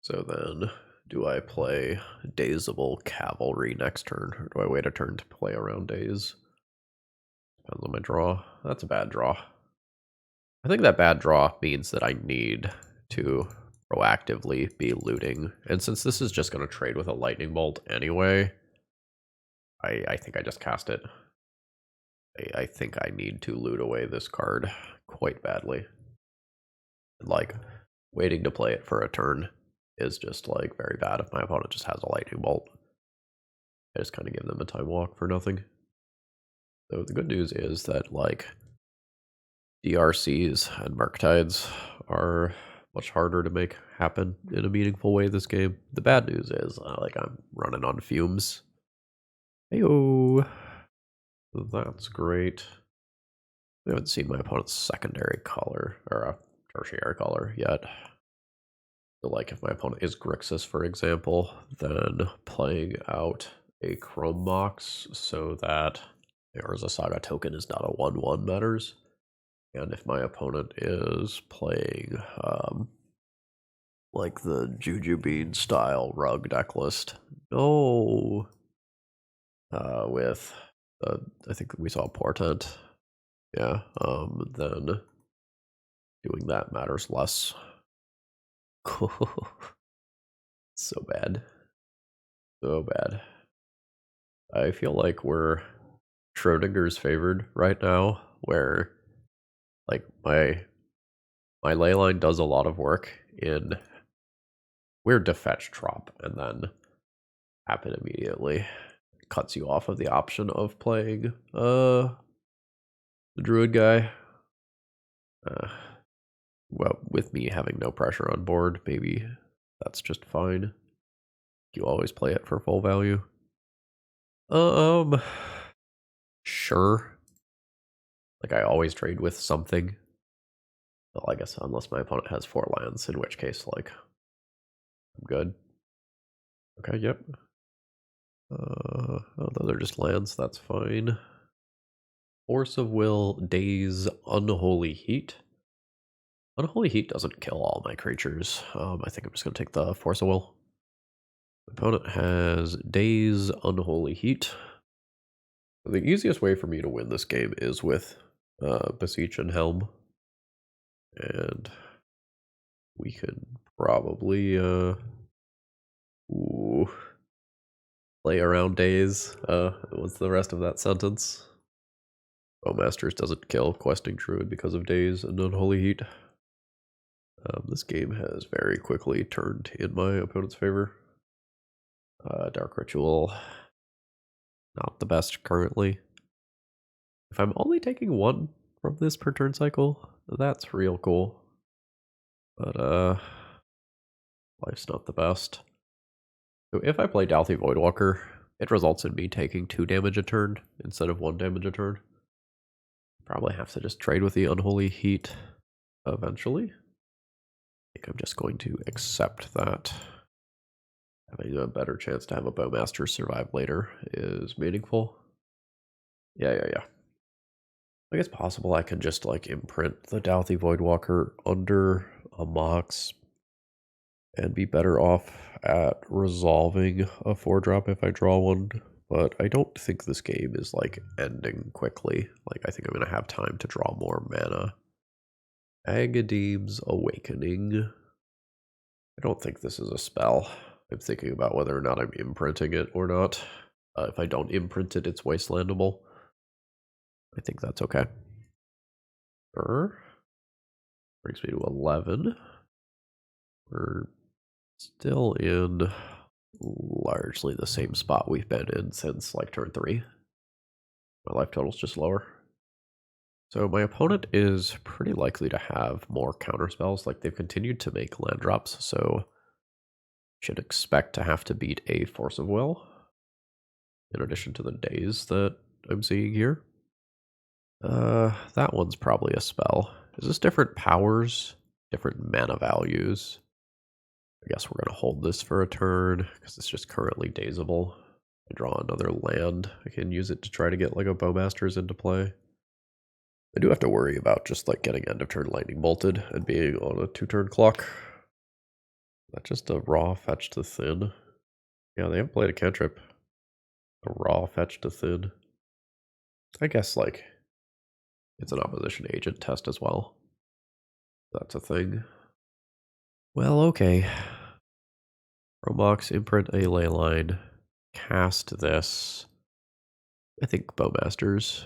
So then, do I play Dazeable Cavalry next turn, or do I wait a turn to play around Daze? Depends on my draw. That's a bad draw. I think that bad draw means that I need to proactively be looting. And since this is just going to trade with a lightning bolt anyway, I think I just cast it. I think I need to loot away this card quite badly. Like, waiting to play it for a turn is just, like, very bad if my opponent just has a lightning bolt. I just kind of give them a time walk for nothing. So the good news is that, like, DRCs and Murktides are much harder to make happen in a meaningful way this game. The bad news is, like, I'm running on fumes. Heyo! That's great. We haven't seen my opponent's secondary color, or tertiary color yet. So, like, if my opponent is Grixis, for example, then playing out a Chrome Mox so that the Urza Saga token is not a 1/1 matters. And if my opponent is playing, like the Juju Bean style rug deck list, no, with, I think we saw Portent, yeah, then doing that matters less. So bad. So bad. I feel like we're Schrodinger's favored right now, where, like, my Leyline does a lot of work in weird to fetch trop, and then happen immediately. Cuts you off of the option of playing the druid guy. Well, with me having no pressure on board, maybe that's just fine. You always play it for full value. Sure. Like, I always trade with something. Well, I guess unless my opponent has 4 lands, in which case, like, I'm good. Okay, yep. Oh, those are just lands, that's fine. Force of Will, Daze, Unholy Heat. Unholy Heat doesn't kill all my creatures. I think I'm just going to take the Force of Will. My opponent has Daze, Unholy Heat. The easiest way for me to win this game is with Beseech and Helm. And we could probably play around Daze. What's the rest of that sentence? Bowmasters doesn't kill Questing Druid because of Daze and Unholy Heat. This game has very quickly turned in my opponent's favor. Dark Ritual, not the best currently. If I'm only taking 1 from this per turn cycle, that's real cool. But life's not the best. So if I play Dauthi Voidwalker, it results in me taking 2 damage a turn instead of 1 damage a turn. Probably have to just trade with the Unholy Heat eventually. I think I'm just going to accept that. Having a better chance to have a Bowmaster survive later is meaningful. Yeah. I guess possible I can just, like, imprint the Dauthi Voidwalker under a Mox and be better off at resolving a 4-drop if I draw one. But I don't think this game is, like, ending quickly. Like, I think I'm going to have time to draw more mana. Agadeem's Awakening. I don't think this is a spell. I'm thinking about whether or not I'm imprinting it or not. If I don't imprint it, it's wastelandable. I think that's okay. Brings me to 11. We're still in largely the same spot we've been in since, like, turn 3. My life total's just lower. So my opponent is pretty likely to have more counterspells. Like, they've continued to make land drops, so should expect to have to beat a Force of Will, in addition to the days that I'm seeing here. That one's probably a spell. Is this different powers? Different mana values? I guess we're going to hold this for a turn, because it's just currently dazeable. I draw another land. I can use it to try to get, like, a Bowmasters into play. I do have to worry about just, like, getting end of turn lightning bolted and being on a 2-turn clock. That's just a raw fetch to thin. Yeah, they haven't played a cantrip. A raw fetch to thin. I guess, like, It's an opposition agent test as well. That's a thing. Well, okay. Robox, imprint a Leyline, cast this. I think Bowmasters.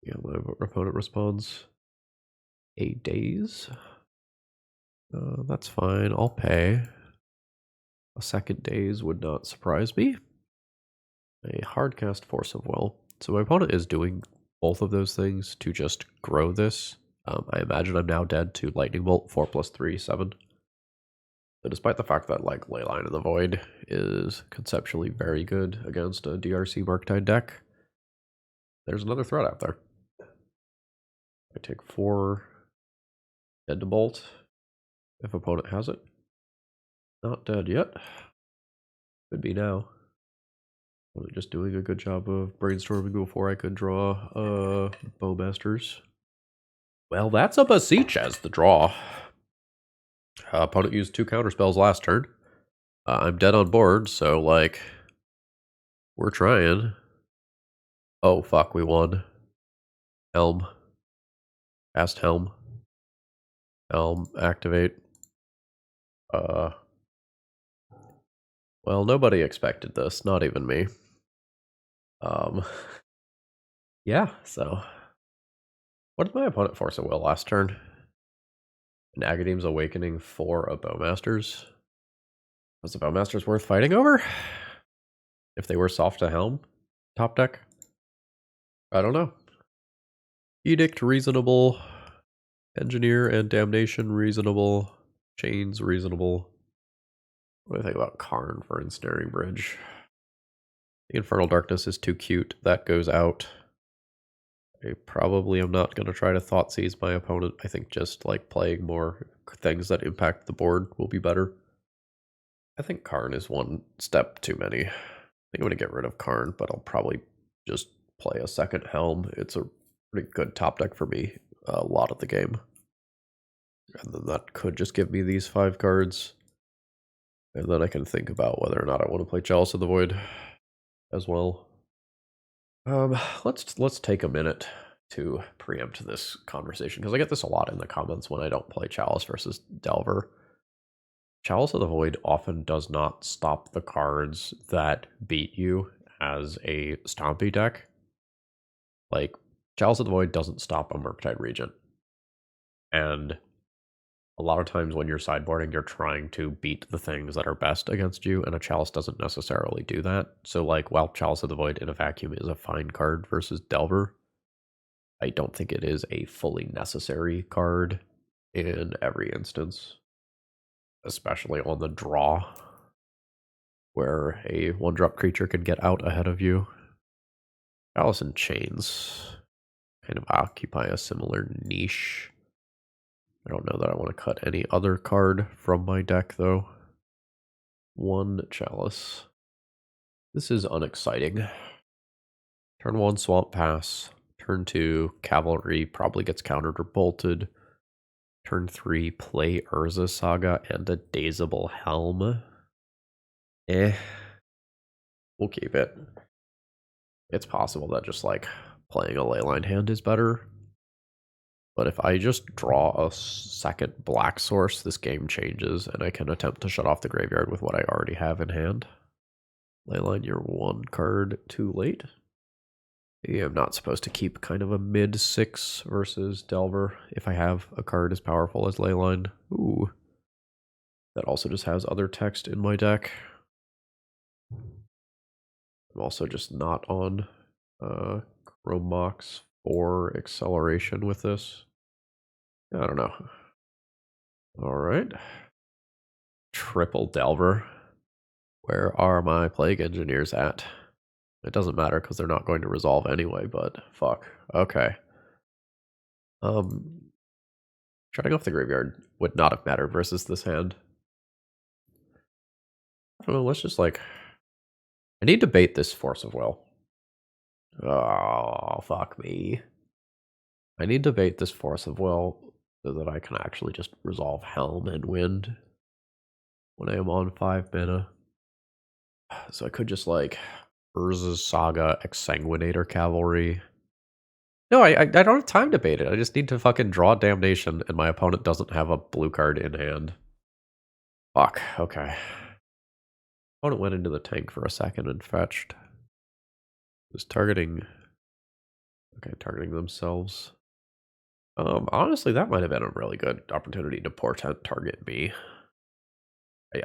Yeah, my opponent responds. 8 days. That's fine. I'll pay. A second days would not surprise me. A hardcast Force of Will. So my opponent is doing both of those things to just grow this. I imagine I'm now dead to Lightning Bolt, 4+3, 7. So despite the fact that like Leyline of the Void is conceptually very good against a DRC Murktide deck, there's another threat out there. I take 4 dead to Bolt if opponent has it. Not dead yet. Could be now. Was it just doing a good job of brainstorming before I could draw Bowmasters? Well, that's a Beseech as the draw. Opponent used 2 counterspells last turn. I'm dead on board, so like we're trying. Oh fuck, we won. Helm. Cast Helm. Helm, activate. Well, nobody expected this, not even me. Yeah, so what did my opponent force a will last turn? An Agadeem's Awakening for a Bowmasters. Was the Bowmasters worth fighting over? If they were soft to Helm, top deck? I don't know. Edict, reasonable. Engineer and Damnation, reasonable. Chains, reasonable. What do I think about Karn for Ensnaring Bridge? The Infernal Darkness is too cute. That goes out. I probably am not going to try to Thoughtseize my opponent. I think just like playing more things that impact the board will be better. I think Karn is one step too many. I think I'm going to get rid of Karn, but I'll probably just play a second Helm. It's a pretty good top deck for me a lot of the game. And then that could just give me these 5 cards. And then I can think about whether or not I want to play Chalice of the Void as well. Let's take a minute to preempt this conversation, because I get this a lot in the comments when I don't play Chalice versus Delver. Chalice of the Void often does not stop the cards that beat you as a Stompy deck. Like, Chalice of the Void doesn't stop a Murktide Regent. And a lot of times when you're sideboarding, you're trying to beat the things that are best against you, and a Chalice doesn't necessarily do that. So, like, while Chalice of the Void in a vacuum is a fine card versus Delver, I don't think it is a fully necessary card in every instance, especially on the draw, where a 1-drop creature can get out ahead of you. Chalice and Chains kind of occupy a similar niche. I don't know that I want to cut any other card from my deck, though. 1 Chalice. This is unexciting. Turn 1, Swamp Pass. Turn 2, Cavalry probably gets countered or bolted. Turn 3, play Urza Saga and a Dazeable Helm. We'll keep it. It's possible that just, like, playing a Leyline hand is better. But if I just draw a second black source, this game changes, and I can attempt to shut off the graveyard with what I already have in hand. Leyline, you're 1 card too late. I'm not supposed to keep kind of a mid-6 versus Delver if I have a card as powerful as Leyline. Ooh. That also just has other text in my deck. I'm also just not on Chrome Mox or Acceleration with this. I don't know. Alright. Triple Delver. Where are my Plague Engineers at? It doesn't matter because they're not going to resolve anyway, but fuck. Okay. Shutting off the graveyard would not have mattered versus this hand. I don't know, let's just like... I need to bait this Force of Will. Oh, fuck me. I need to bait this Force of Will so that I can actually just resolve Helm and Wind when I am on 5 mana. So I could just like Urza's Saga, Exsanguinator Cavalry, No, I don't have time to bait it. I just need to fucking draw Damnation, and my opponent doesn't have a blue card in hand. Fuck, okay. Opponent went into the tank for a second and fetched. Was targeting... Okay, targeting themselves. Honestly, that might have been a really good opportunity to portent target me.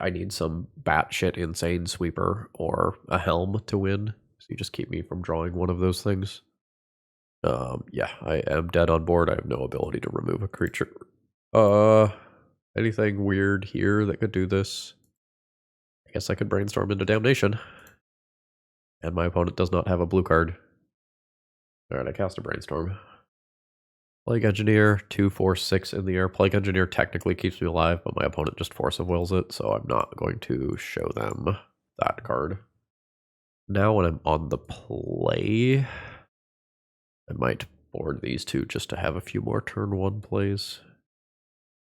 I need some batshit insane sweeper or a helm to win. So you just keep me from drawing one of those things. Yeah, I am dead on board. I have no ability to remove a creature. Anything weird here that could do this? I guess I could brainstorm into Damnation. And my opponent does not have a blue card. Alright, I cast a brainstorm. Plague Engineer, 2, 4, 6 in the air. Plague Engineer technically keeps me alive, but my opponent just Force of Wills it, so I'm not going to show them that card. Now when I'm on the play, I might board these two just to have a few more turn 1 plays.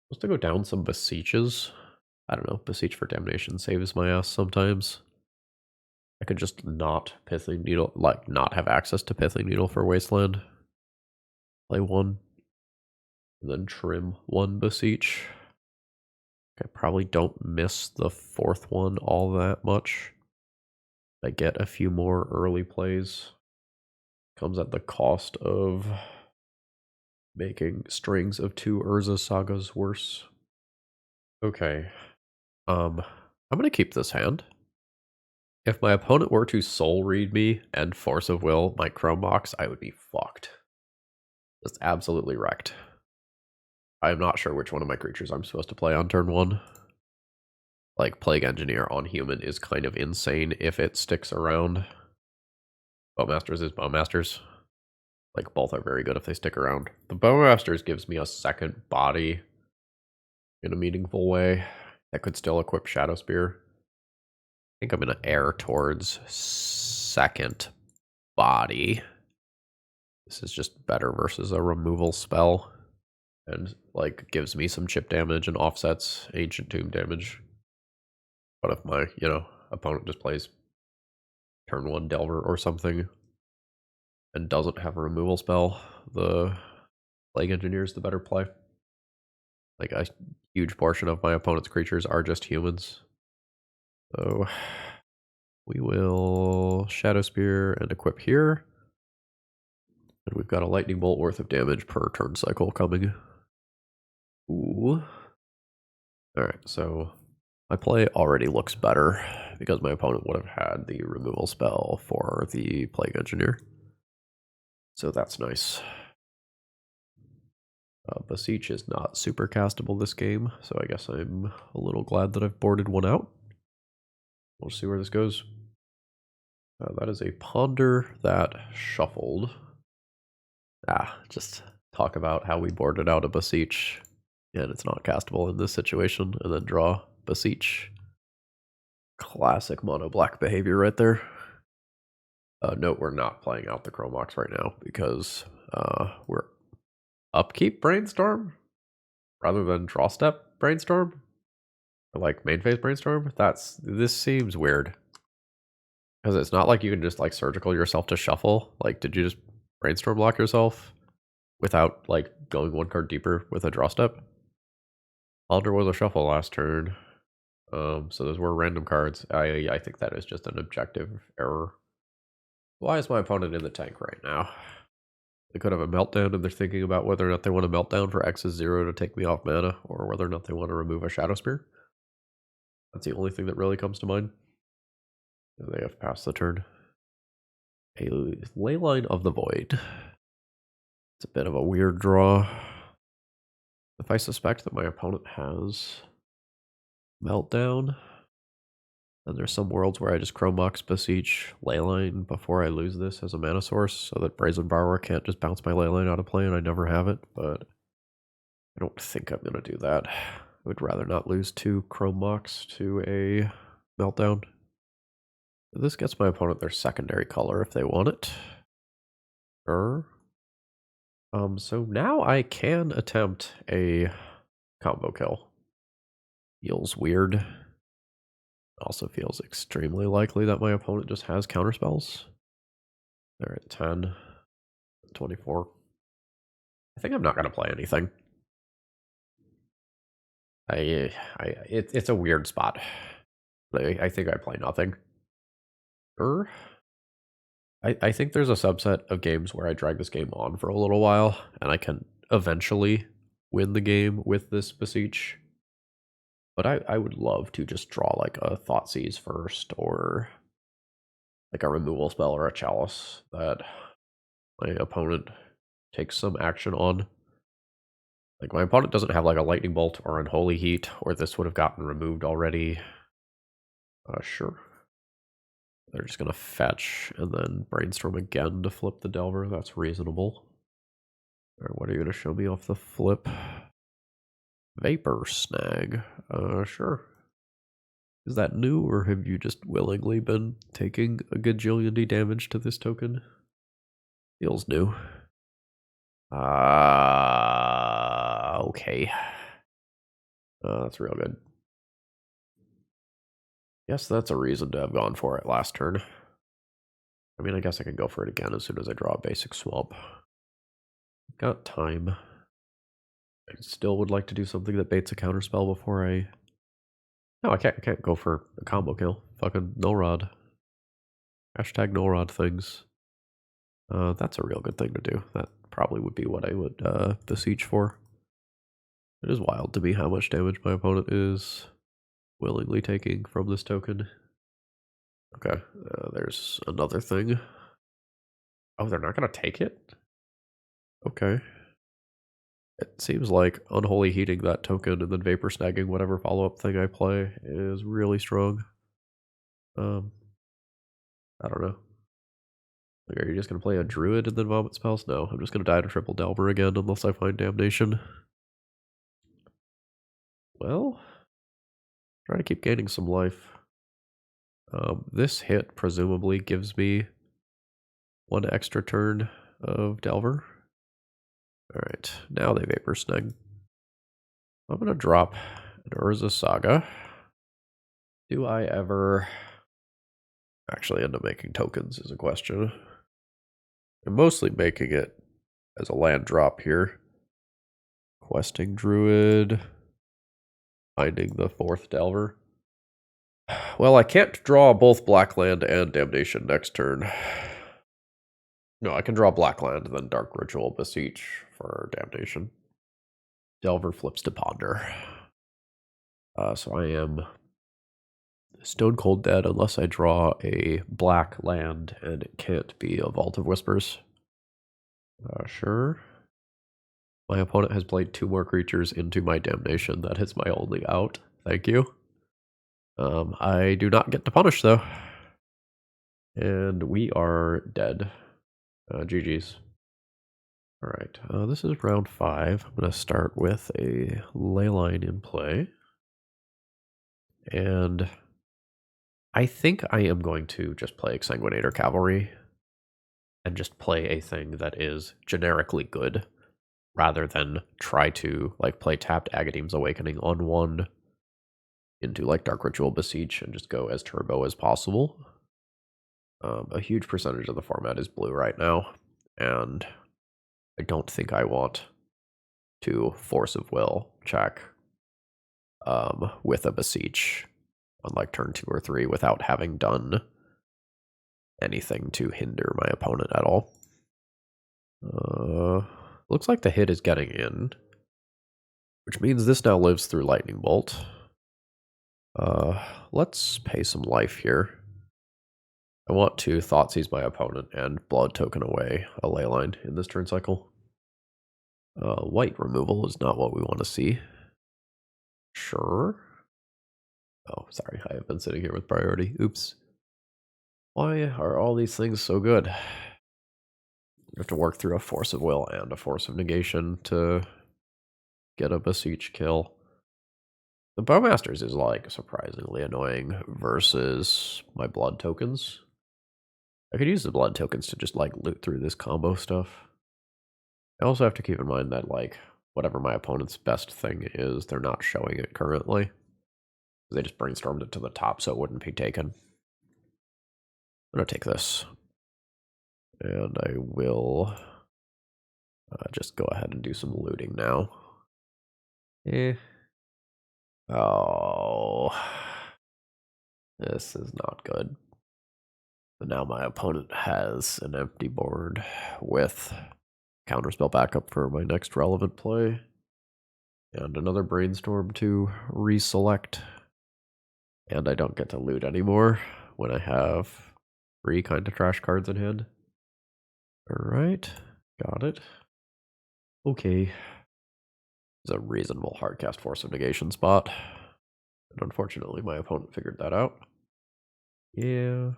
Supposed to go down some Beseeches. I don't know, Beseech for Damnation saves my ass sometimes. I could just not Pithing Needle, like not have access to Pithing Needle for Wasteland. Play 1. And then trim 1 Beseech. I probably don't miss the 4th one all that much. I get a few more early plays. Comes at the cost of making strings of 2 Urza Sagas worse. Okay. I'm gonna keep this hand. If my opponent were to soul read me and Force of Will my Chrome Box, I would be fucked. Just absolutely wrecked. I'm not sure which one of my creatures I'm supposed to play on turn 1. Like, Plague Engineer on human is kind of insane if it sticks around. Bowmasters is Bowmasters. Like, both are very good if they stick around. The Bowmasters gives me a second body in a meaningful way that could still equip Shadow Spear. I think I'm going to err towards second body. This is just better versus a removal spell. And, like, gives me some chip damage and offsets Ancient Tomb damage. But if my, opponent just plays turn 1 Delver or something and doesn't have a removal spell, the Plague Engineer is the better play. Like, a huge portion of my opponent's creatures are just humans. So we will Shadow Spear and equip here. And we've got a Lightning Bolt worth of damage per turn cycle coming. Ooh. Alright, so my play already looks better because my opponent would have had the removal spell for the Plague Engineer. So that's nice. Beseech is not super castable this game, so I guess I'm a little glad that I've boarded one out. We'll see where this goes. That is a Ponder that shuffled. Just talk about how we boarded out a Beseech, and it's not castable in this situation, and then draw Beseech. Classic mono black behavior right there. Note we're not playing out the Chrome Box right now because we're upkeep brainstorm rather than draw step brainstorm, or like main phase brainstorm. This seems weird because it's not like you can just like surgical yourself to shuffle. Like, did you just brainstorm lock yourself without like going 1 card deeper with a draw step? Alder was a shuffle last turn. So those were random cards. I think that is just an objective error. Why is my opponent in the tank right now? They could have a meltdown and they're thinking about whether or not they want a meltdown for X is 0 to take me off mana, or whether or not they want to remove a Shadow Spear. That's the only thing that really comes to mind. They have passed the turn. A Leyline of the Void. It's a bit of a weird draw. If I suspect that my opponent has meltdown, then there's some worlds where I just Chrome Box Beseech Leyline before I lose this as a mana source, so that Brazen Borrower can't just bounce my Leyline out of play and I never have it, but I don't think I'm going to do that. I would rather not lose 2 Chrome Box to a meltdown. This gets my opponent their secondary color if they want it. Sure. So now I can attempt a combo kill. Feels weird. Also feels extremely likely that my opponent just has counterspells. They're at 10, 24. I think I'm not going to play anything. It's a weird spot. I think I play nothing. I think there's a subset of games where I drag this game on for a little while, and I can eventually win the game with this Beseech. But I would love to just draw like a Thoughtseize first, or like a removal spell or a chalice that my opponent takes some action on. Like my opponent doesn't have like a lightning bolt or unholy heat, or this would have gotten removed already. Sure. They're just gonna fetch and then brainstorm again to flip the Delver. That's reasonable. Alright, what are you gonna show me off the flip? Vapor Snag. Sure. Is that new, or have you just willingly been taking a gajillion D damage to this token? Feels new. Okay. That's real good. Guess that's a reason to have gone for it last turn. I mean, I guess I can go for it again as soon as I draw a basic swamp. Got time. I still would like to do something that baits a counterspell before I... No, I can't go for a combo kill. Fucking no rod. Hashtag no rod things. That's a real good thing to do. That probably would be what I would beseech for. It is wild to me how much damage my opponent is willingly taking from this token. Okay, there's another thing. Oh, they're not going to take it? Okay. It seems like unholy heating that token and then vapor snagging whatever follow-up thing I play is really strong. I don't know. Like, are you just going to play a druid and then vomit spells? No, I'm just going to die to triple Delver again unless I find damnation. Well, try to keep gaining some life. This hit presumably gives me one extra turn of Delver. Alright, now they vapor snag. I'm going to drop an Urza Saga. Do I ever actually end up making tokens is a question. I'm mostly making it as a land drop here. Questing Druid. Finding the 4th Delver. Well, I can't draw both Black Land and Damnation next turn. No, I can draw Black Land and then Dark Ritual Beseech for Damnation. Delver flips to Ponder. So I am stone cold dead unless I draw a black land, and it can't be a Vault of Whispers. Sure. My opponent has played 2 more creatures into my Damnation. That is my only out. Thank you. I do not get to punish, though. And we are dead. GG's. Alright, this is round 5. I'm going to start with a Leyline in play. And I think I am going to just play Exsanguinator Cavalry and just play a thing that is generically good, rather than try to like play tapped Agadeem's Awakening on 1 into like Dark Ritual Beseech and just go as turbo as possible. A huge percentage of the format is blue right now, and I don't think I want to Force of Will check with a Beseech on like turn 2 or 3 without having done anything to hinder my opponent at all. Looks like the hit is getting in, which means this now lives through Lightning Bolt. Let's pay some life here. I want to Thoughtseize my opponent and Blood Token away a Leyline in this turn cycle. White removal is not what we want to see. Sure. Oh, sorry, I have been sitting here with priority. Oops. Why are all these things so good? You have to work through a Force of Will and a Force of Negation to get a Beseech kill. The Bowmasters is like surprisingly annoying versus my blood tokens. I could use the blood tokens to just like loot through this combo stuff. I also have to keep in mind that like whatever my opponent's best thing is, they're not showing it currently. They just brainstormed it to the top so it wouldn't be taken. I'm gonna take this. And I will Just go ahead and do some looting now. Eh. Oh. This is not good. But now my opponent has an empty board with counterspell backup for my next relevant play. And another brainstorm to reselect. And I don't get to loot anymore when I have 3 kind of trash cards in hand. Alright, got it. Okay. It's a reasonable hardcast Force of Negation spot. And unfortunately, my opponent figured that out. Yeah.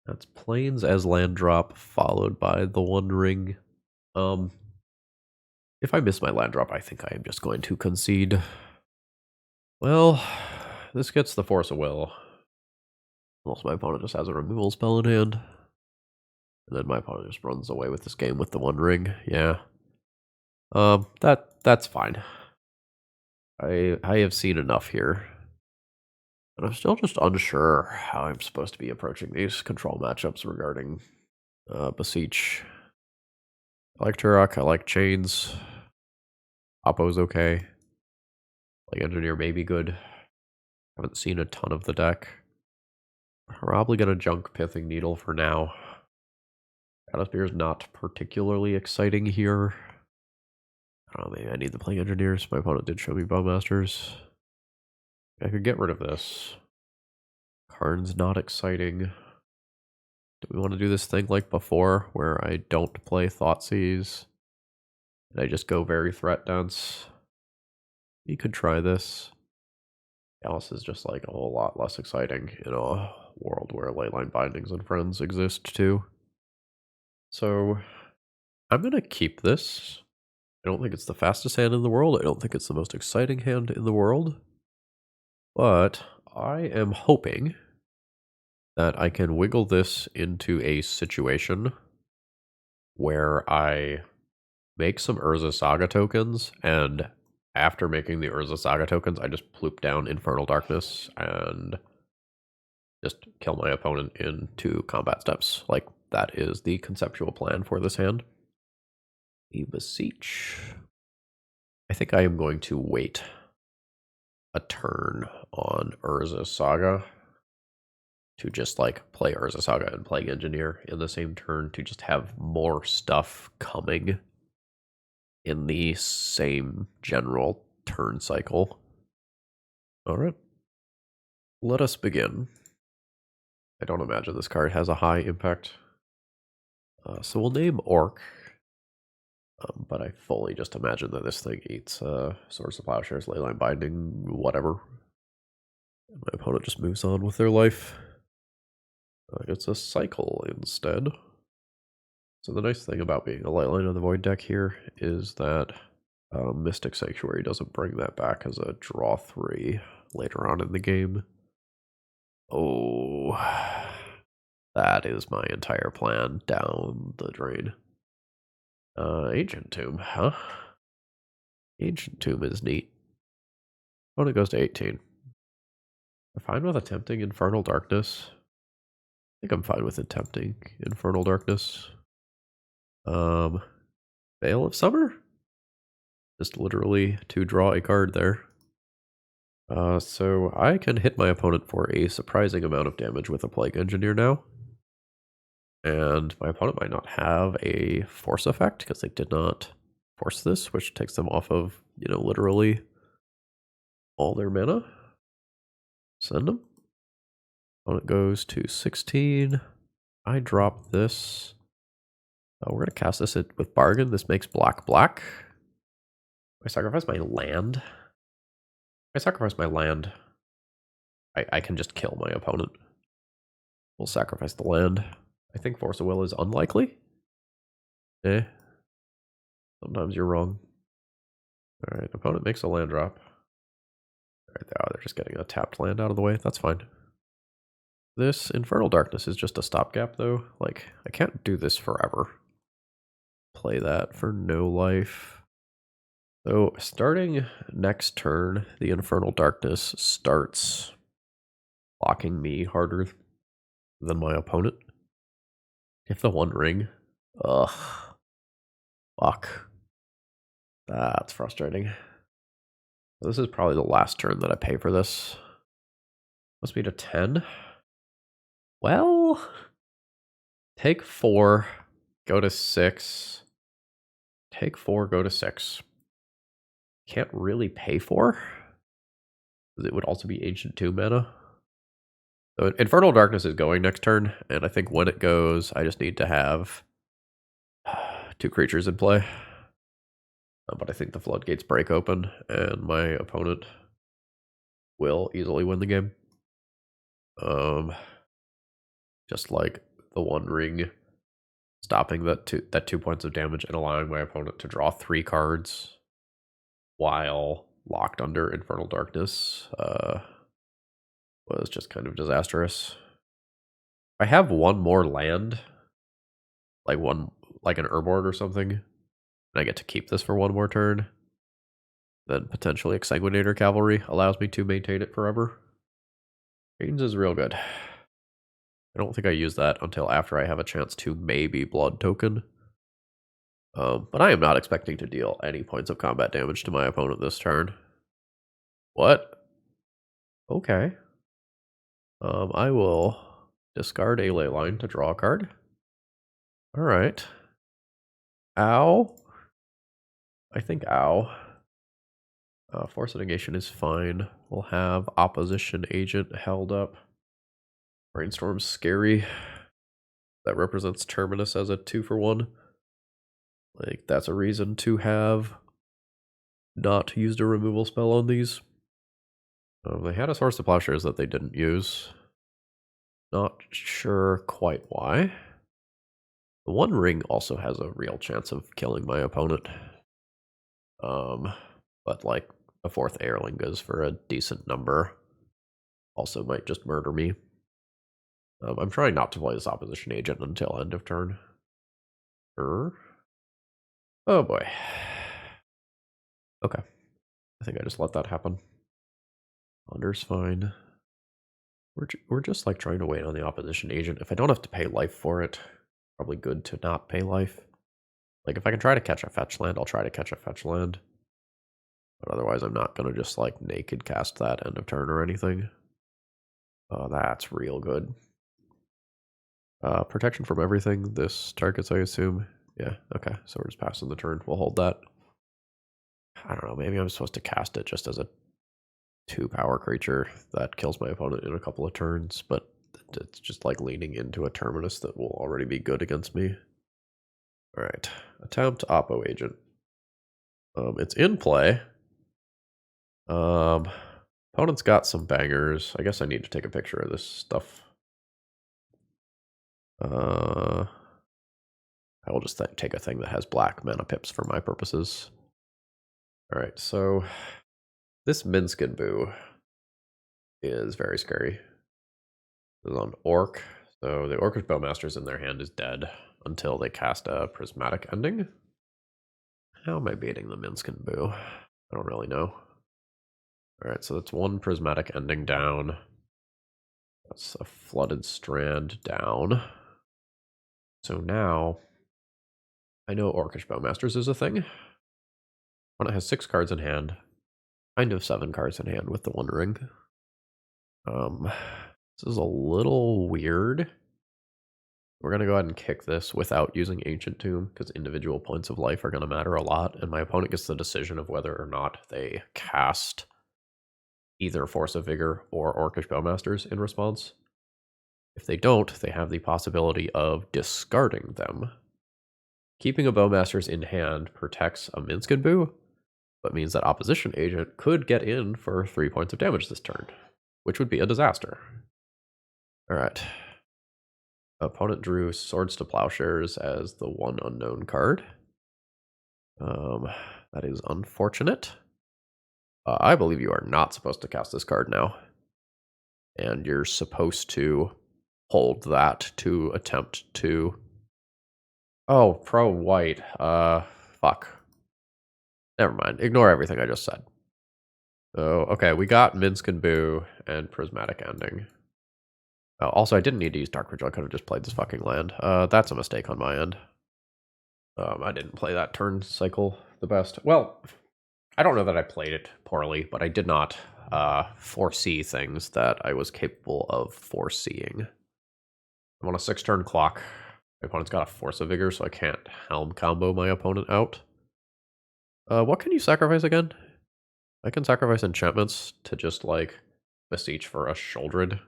That's Plains as land drop, followed by the One Ring. If I miss my land drop, I think I am just going to concede. Well, this gets the Force of Will. Unless my opponent just has a removal spell in hand. And then my opponent just runs away with this game with the One Ring. Yeah. That's fine. I have seen enough here. And I'm still just unsure how I'm supposed to be approaching these control matchups regarding Beseech. I like Turok, I like Chains. Oppo's okay. Like Engineer may be good. Haven't seen a ton of the deck. Probably gonna junk Pithing Needle for now. Battlespear is not particularly exciting here. I don't know, maybe I need the Playing Engineers. My opponent did show me Bowmasters. I could get rid of this. Karn's not exciting. Do we want to do this thing like before, where I don't play Thoughtseize, and I just go very threat dense? You could try this. Alice is just like a whole lot less exciting in a world where Leyline Bindings and Friends exist too. So I'm going to keep this. I don't think it's the fastest hand in the world. I don't think it's the most exciting hand in the world. But I am hoping that I can wiggle this into a situation where I make some Urza Saga tokens, and after making the Urza Saga tokens, I just ploop down Infernal Darkness and just kill my opponent in 2 combat steps. Like, that is the conceptual plan for this hand. The Beseech. I think I am going to wait a turn on Urza Saga to just like play Urza Saga and Plague Engineer in the same turn to just have more stuff coming in the same general turn cycle. Alright. Let us begin. I don't imagine this card has a high impact. So we'll name Orc. But I fully just imagine that this thing eats Swords of Plowshares, Leyline Binding, whatever. And my opponent just moves on with their life. It's a cycle instead. So the nice thing about being a Leyline of the Void deck here is that Mystic Sanctuary doesn't bring that back as a draw 3 later on in the game. Oh, that is my entire plan down the drain. Ancient Tomb, huh? Ancient Tomb is neat. Opponent goes to 18. I'm fine with attempting Infernal Darkness. I think I'm fine with attempting Infernal Darkness. Veil of Summer? Just literally to draw a card there. So I can hit my opponent for a surprising amount of damage with a Plague Engineer now. And my opponent might not have a force effect because they did not force this, which takes them off of, literally all their mana. Send them. Opponent goes to 16. I drop this. We're going to cast this with Bargain. This makes black. I sacrifice my land. I sacrifice my land. I can just kill my opponent. We'll sacrifice the land. I think Force of Will is unlikely. Sometimes you're wrong. Alright, opponent makes a land drop. Alright, they're just getting a tapped land out of the way. That's fine. This Infernal Darkness is just a stopgap, though. Like, I can't do this forever. Play that for no life. So, starting next turn, the Infernal Darkness starts blocking me harder than my opponent. If the One Ring, ugh. Fuck. That's frustrating. This is probably the last turn that I pay for this. Must be to 10. Well, take 4, go to 6. Take 4, go to 6. Can't really pay 4. It would also be Ancient Tomb mana. So Infernal Darkness is going next turn, and I think when it goes, I just need to have 2 creatures in play. But I think the floodgates break open, and my opponent will easily win the game. Just like the One Ring stopping that 2 points of damage and allowing my opponent to draw 3 cards while locked under Infernal Darkness was just kind of disastrous. I have one more land, like an Urborg or something, and I get to keep this for one more turn. Then potentially Exsanguinator Cavalry allows me to maintain it forever. Cadence is real good. I don't think I use that until after I have a chance to maybe Blood Token. But I am not expecting to deal any points of combat damage to my opponent this turn. What? Okay. I will discard a Leyline to draw a card. Alright. Ow. I think ow. Force of Negation is fine. We'll have Opposition Agent held up. Brainstorm's scary. That represents Terminus as a 2-for-1. Like, that's a reason to have not used a removal spell on these. They had a Source of Plowshares that they didn't use. Not sure quite why. The One Ring also has a real chance of killing my opponent. But like a 4th Airlingas for a decent number also might just murder me. I'm trying not to play this Opposition Agent until end of turn. Oh boy. Okay. I think I just let that happen. Under's fine. We're just like trying to wait on the Opposition Agent. If I don't have to pay life for it, probably good to not pay life. Like if I can try to catch a fetch land, I'll try to catch a fetch land. But otherwise I'm not going to just like naked cast that end of turn or anything. Oh, that's real good. Protection from everything. This targets, I assume. Yeah, okay. So we're just passing the turn. We'll hold that. I don't know. Maybe I'm supposed to cast it just as a 2-power creature that kills my opponent in a couple of turns, but it's just like leaning into a Terminus that will already be good against me. Alright. Attempt Oppo Agent. It's in play. Opponent's got some bangers. I guess I need to take a picture of this stuff. I will just take a thing that has black mana pips for my purposes. Alright, so this Minskin Boo is very scary. This is on Orc. So the Orcish Bowmaster's in their hand is dead until they cast a Prismatic Ending. How am I beating the Minskin Boo? I don't really know. Alright, so that's 1 Prismatic Ending down. That's a Flooded Strand down. So now, I know Orcish Bowmasters is a thing. When it has 6 cards in hand, kind of 7 cards in hand with the One Ring. This is a little weird. We're going to go ahead and kick this without using Ancient Tomb, because individual points of life are going to matter a lot, and my opponent gets the decision of whether or not they cast either Force of Vigor or Orcish Bowmasters in response. If they don't, they have the possibility of discarding them. Keeping a Bowmasters in hand protects a Minskin Boo, but means that Opposition Agent could get in for 3 points of damage this turn, which would be a disaster. Alright. Opponent drew Swords to Plowshares as the 1 unknown card. That is unfortunate. I believe you are not supposed to cast this card now. And you're supposed to hold that to attempt to... Oh, pro white. Fuck. Never mind. Ignore everything I just said. So, okay, we got Minskin Boo and Prismatic Ending. Also, I didn't need to use Dark Vigil. I could have just played this fucking land. That's a mistake on my end. I didn't play that turn cycle the best. Well, I don't know that I played it poorly, but I did not foresee things that I was capable of foreseeing. I'm on a 6-turn clock. My opponent's got a Force of Vigor, so I can't Helm combo my opponent out. What can you sacrifice again? I can sacrifice enchantments to just, like, beseech for a Sheoldred.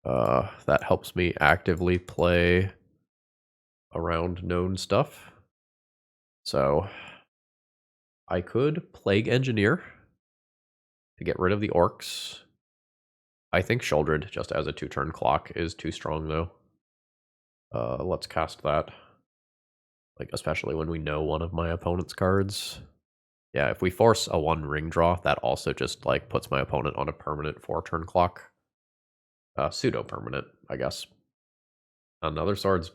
That helps me actively play around known stuff. So, I could Plague Engineer to get rid of the orcs. I think Sheoldred, just as a 2-turn clock, is too strong, though. Let's cast that. Like, especially when we know one of my opponent's cards. Yeah, if we force a 1 ring draw, that also just, like, puts my opponent on a permanent 4-turn clock. Pseudo-permanent, I guess. Another sword's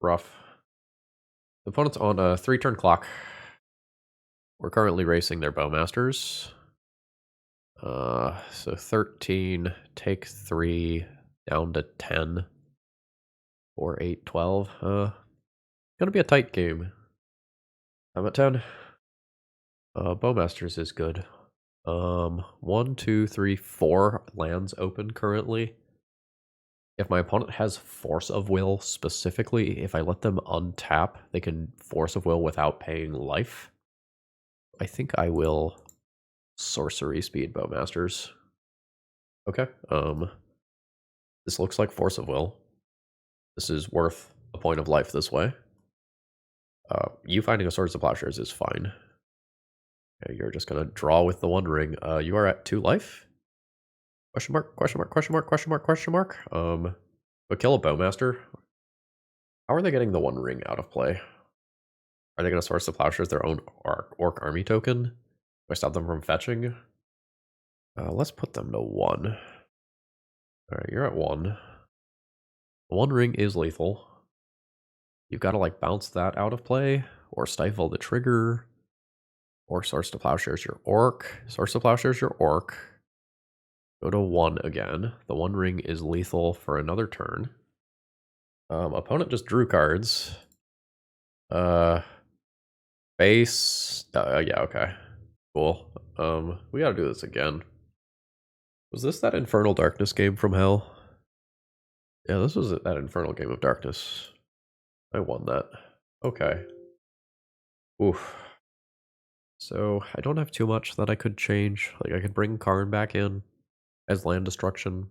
rough. The opponent's on a 3-turn clock. We're currently racing their Bowmasters. So 13, take 3, down to 10. 4, 8, 12. Gonna be a tight game. I'm at 10. Bowmasters is good. 1, 2, 3, 4 lands open currently. If my opponent has Force of Will specifically, if I let them untap, they can Force of Will without paying life. I think I will Sorcery Speed Bowmasters. Okay. This looks like Force of Will. This is worth a point of life this way. You finding a Swords to Plowshares is fine. Okay, you're just gonna draw with the 1 ring. You are at 2 life? Question mark, question mark, question mark, question mark, question mark. But kill a Bowmaster. How are they getting the 1 ring out of play? Are they gonna Swords to Plowshares their own orc army token? Do I stop them from fetching? Let's put them to 1. Alright, you're at 1. The 1 ring is lethal. You've got to, like, bounce that out of play, or stifle the trigger, or Swords to Plowshares your orc. Swords to Plowshares your orc. Go to 1 again. The 1 ring is lethal for another turn. Opponent just drew cards. Base. Yeah, okay. Cool. We gotta do this again. Was this that Infernal Darkness game from Hell? Yeah, this was that Infernal Game of Darkness. I won that. Okay. Oof. So, I don't have too much that I could change. Like, I could bring Karn back in as land destruction.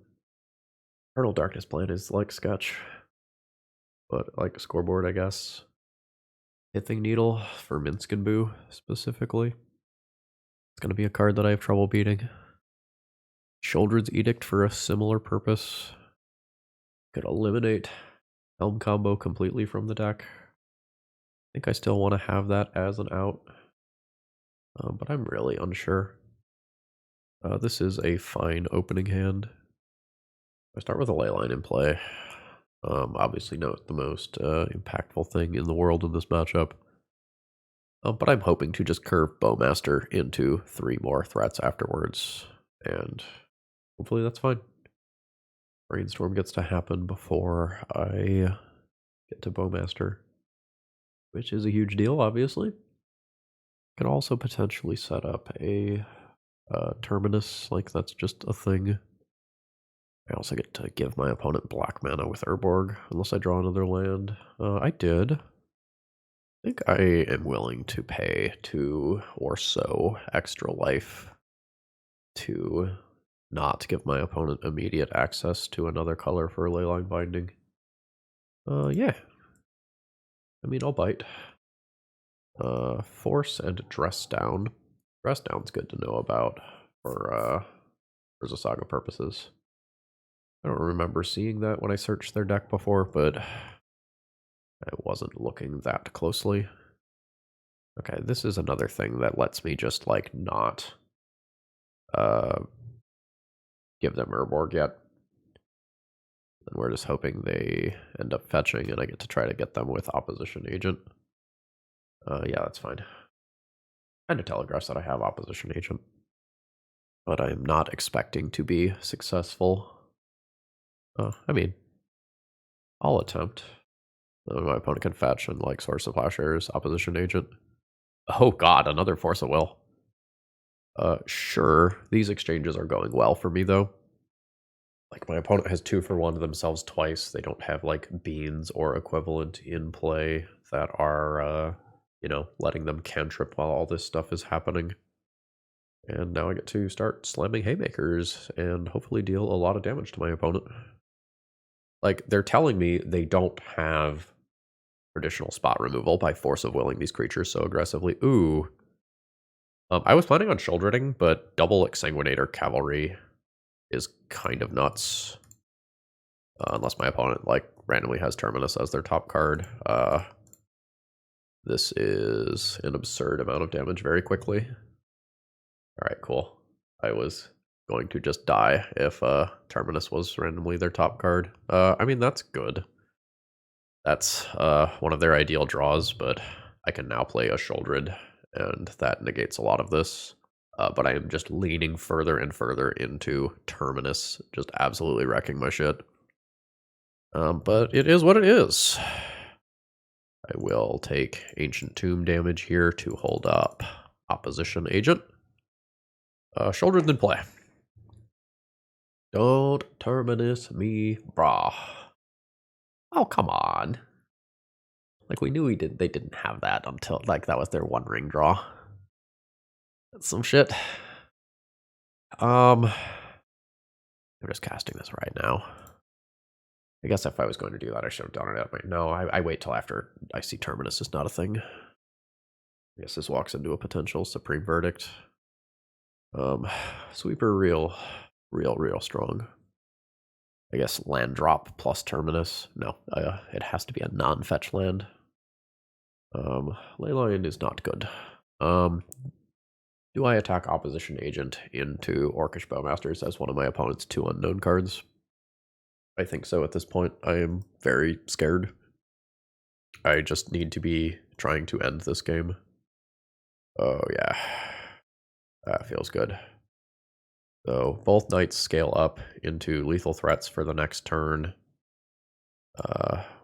Infernal Darkness plan is like sketch. But, like, scoreboard, I guess. Hithing Needle for Minsk and Boo, specifically. It's gonna be a card that I have trouble beating. Sheoldred's Edict for a similar purpose. Could eliminate Helm combo completely from the deck. I think I still want to have that as an out. But I'm really unsure. This is a fine opening hand. I start with a Leyline in play. Obviously not the most impactful thing in the world in this matchup. But I'm hoping to just curve Bowmaster into 3 more threats afterwards. And hopefully that's fine. Brainstorm gets to happen before I get to Bowmaster, which is a huge deal, obviously. Could also potentially set up a Terminus, like that's just a thing. I also get to give my opponent black mana with Urborg, unless I draw another land. I did. I think I am willing to pay 2 or so extra life to not give my opponent immediate access to another color for Leyline Binding. Yeah. I mean, I'll bite. Force and Dress Down. Dress Down's good to know about for Saga purposes. I don't remember seeing that when I searched their deck before, but I wasn't looking that closely. Okay, this is another thing that lets me just, like, not give them Urborg yet. And we're just hoping they end up fetching, and I get to try to get them with Opposition Agent. Yeah, that's fine. Kind of telegraphs that I have Opposition Agent. But I'm not expecting to be successful. I mean, I'll attempt. My opponent can fetch and like Source of Plowshares, Opposition Agent. Oh god, another Force of Will. Sure. These exchanges are going well for me though. Like my opponent has 2-for-1 themselves twice. They don't have like beans or equivalent in play that are letting them cantrip while all this stuff is happening. And now I get to start slamming haymakers and hopefully deal a lot of damage to my opponent. Like, they're telling me they don't have traditional spot removal by force of willing these creatures so aggressively. Ooh. I was planning on Shouldering, but double Exsanguinator Cavalry is kind of nuts. Unless my opponent, like, randomly has Terminus as their top card. This is an absurd amount of damage very quickly. Alright, cool. I was going to just die if Terminus was randomly their top card. I mean, that's good. That's one of their ideal draws, but I can now play a Shouldred, and that negates a lot of this. But I am just leaning further and further into Terminus, just absolutely wrecking my shit. But it is what it is. I will take Ancient Tomb damage here to hold up Opposition Agent. Shouldred in play. Don't Terminus me, brah. Oh, come on. Like, we knew they didn't have that until, like, that was their one ring draw. That's some shit. I'm just casting this right now. I guess if I was going to do that, I should have done it at my... No, I wait till after I see Terminus is not a thing. I guess this walks into a potential Supreme Verdict. Sweeper real strong. I guess land drop plus Terminus. No, it has to be a non-fetch land. Leyline is not good. Do I attack Opposition Agent into Orcish Bowmasters as one of my opponent's 2 unknown cards? I think so at this point. I am very scared. I just need to be trying to end this game. Oh yeah. That feels good. So both knights scale up into lethal threats for the next turn.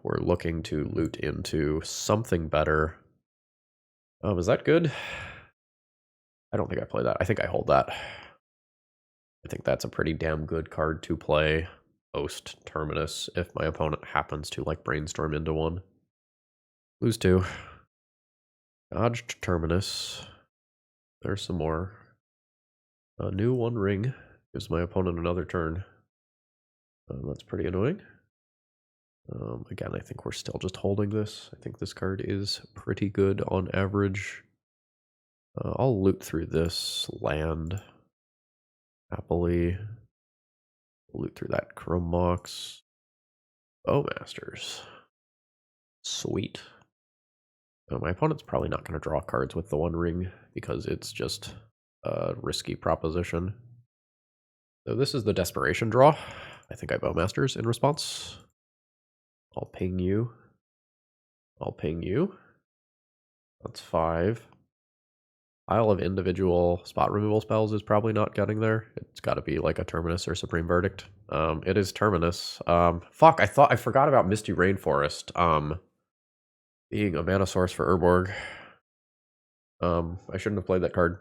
We're looking to loot into something better. Is that good? I don't think I play that. I think I hold that. I think that's a pretty damn good card to play post Terminus if my opponent happens to like brainstorm into one. Lose 2. Dodged Terminus. There's some more. A new 1 ring gives my opponent another turn. That's pretty annoying. Again, I think we're still just holding this. I think this card is pretty good on average. I'll loot through this land happily. Loot through that Chrome Mox. Bowmasters. Sweet. My opponent's probably not going to draw cards with the 1 ring because it's just a risky proposition. So this is the Desperation draw. I think I Bowmasters in response. I'll ping you. I'll ping you. That's 5. Pile of individual spot removal spells is probably not getting there. It's got to be like a Terminus or Supreme Verdict. It is Terminus. Fuck, I forgot about Misty Rainforest. Being a mana source for Urborg. I shouldn't have played that card.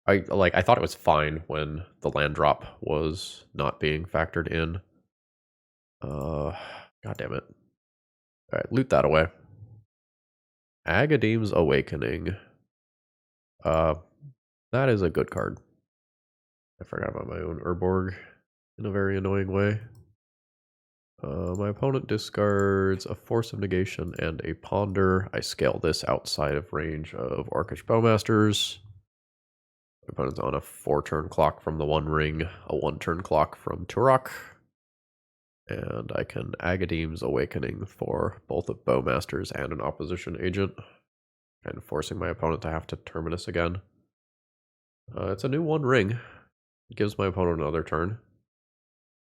I thought it was fine when the land drop was not being factored in. God damn it. Alright, loot that away. Agadeem's Awakening. That is a good card. I forgot about my own Urborg in a very annoying way. My opponent discards a Force of Negation and a Ponder. I scale this outside of range of Orcish Bowmasters. My opponent's on a 4-turn clock from the 1 ring, a 1-turn clock from Turok. And I can Agadeem's Awakening for both of Bowmasters and an Opposition Agent. Kind of forcing my opponent to have to Terminus again. It's a new 1 ring. It gives my opponent another turn.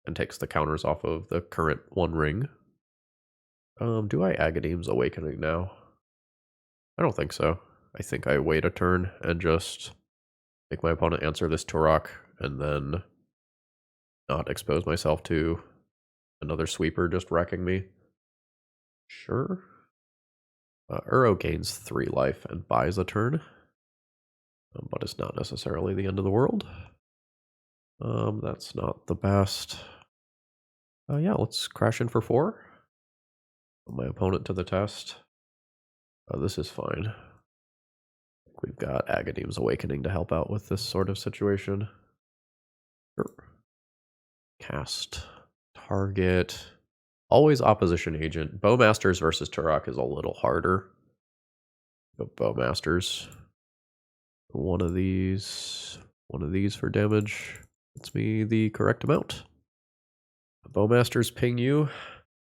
And takes the counters off of the current 1 ring. Do I Agadeem's Awakening now? I don't think so. I think I wait a turn and just make my opponent answer this Turok and then not expose myself to another sweeper just wrecking me. Sure. Uro gains 3 life and buys a turn, but it's not necessarily the end of the world. That's not the best. Yeah, let's crash in for 4. Put my opponent to the test. This is fine. We've got Agadeem's Awakening to help out with this sort of situation. Sure. Cast. Target. Always opposition agent. Bowmasters versus Turok is a little harder. But Bowmasters. One of these for damage. Gets me the correct amount. Bowmasters ping you.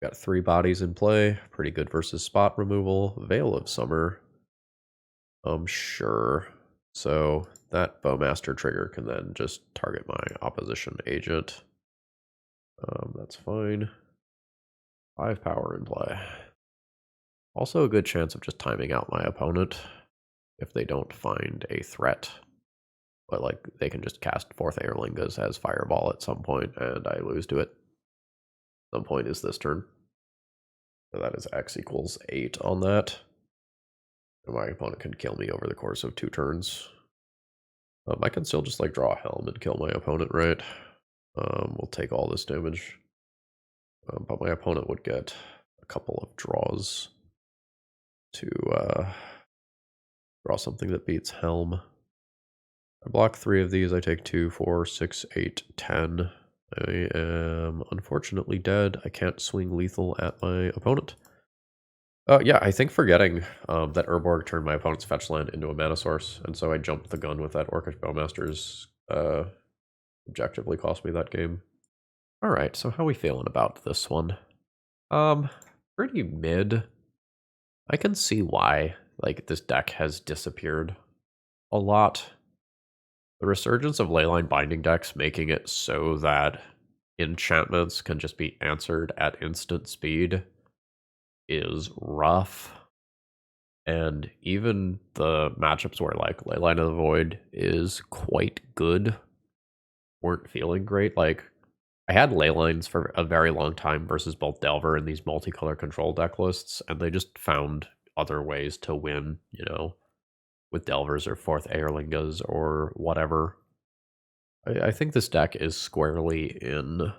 Got 3 bodies in play. Pretty good versus spot removal. Veil of Summer. Sure. So that Bowmaster trigger can then just target my opposition agent. That's fine. 5 power in play. Also a good chance of just timing out my opponent if they don't find a threat. But like they can just cast 4th Airlingas as Fireball at some point and I lose to it. Some point is this turn. So that is X equals 8 on that. And my opponent can kill me over the course of 2 turns. I can still just like draw a Helm and kill my opponent, right? We'll take all this damage. But my opponent would get a couple of draws to draw something that beats Helm. I block 3 of these. I take 2, 4, 6, 8, 10. I am unfortunately dead. I can't swing lethal at my opponent. Yeah, I think forgetting that Urborg turned my opponent's fetch land into a mana source, and so I jumped the gun with that Orcish Bowmasters. Objectively cost me that game. Alright, so how we feeling about this one? Pretty mid. I can see why, like, this deck has disappeared a lot. The resurgence of Leyline binding decks making it so that enchantments can just be answered at instant speed is rough. And even the matchups where like Leyline of the Void is quite good weren't feeling great. Like I had Leylines for a very long time versus both Delver and these multicolor control deck lists, and they just found other ways to win, you know, with Delvers or 4th Airlingas or whatever. I think this deck is squarely in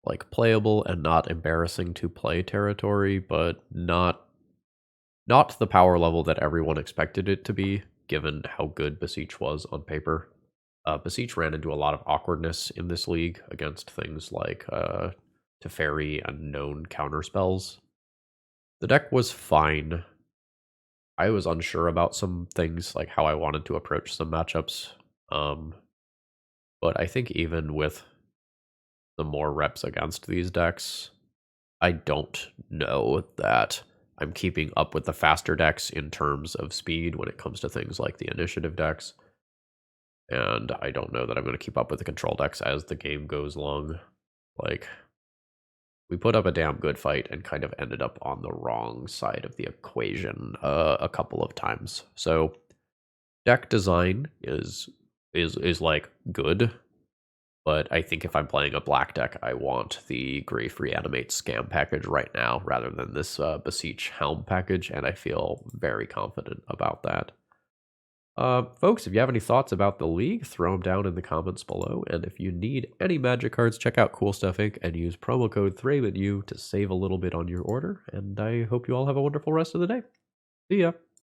like playable and not embarrassing to play territory, but not the power level that everyone expected it to be, given how good Beseech was on paper. Beseech ran into a lot of awkwardness in this league against things like Teferi and known counterspells. The deck was fine. I was unsure about some things, like how I wanted to approach some matchups. But I think even with the more reps against these decks, I don't know that I'm keeping up with the faster decks in terms of speed when it comes to things like the initiative decks. And I don't know that I'm going to keep up with the control decks as the game goes along. Like, we put up a damn good fight and kind of ended up on the wrong side of the equation a couple of times. So deck design is like good, but I think if I'm playing a black deck, I want the Grief Reanimate Scam package right now rather than this Beseech Helm package, and I feel very confident about that. Folks, if you have any thoughts about the league, throw them down in the comments below. And if you need any Magic cards, check out Cool Stuff Inc. and use promo code ThrabenU to save a little bit on your order. And I hope you all have a wonderful rest of the day. See ya.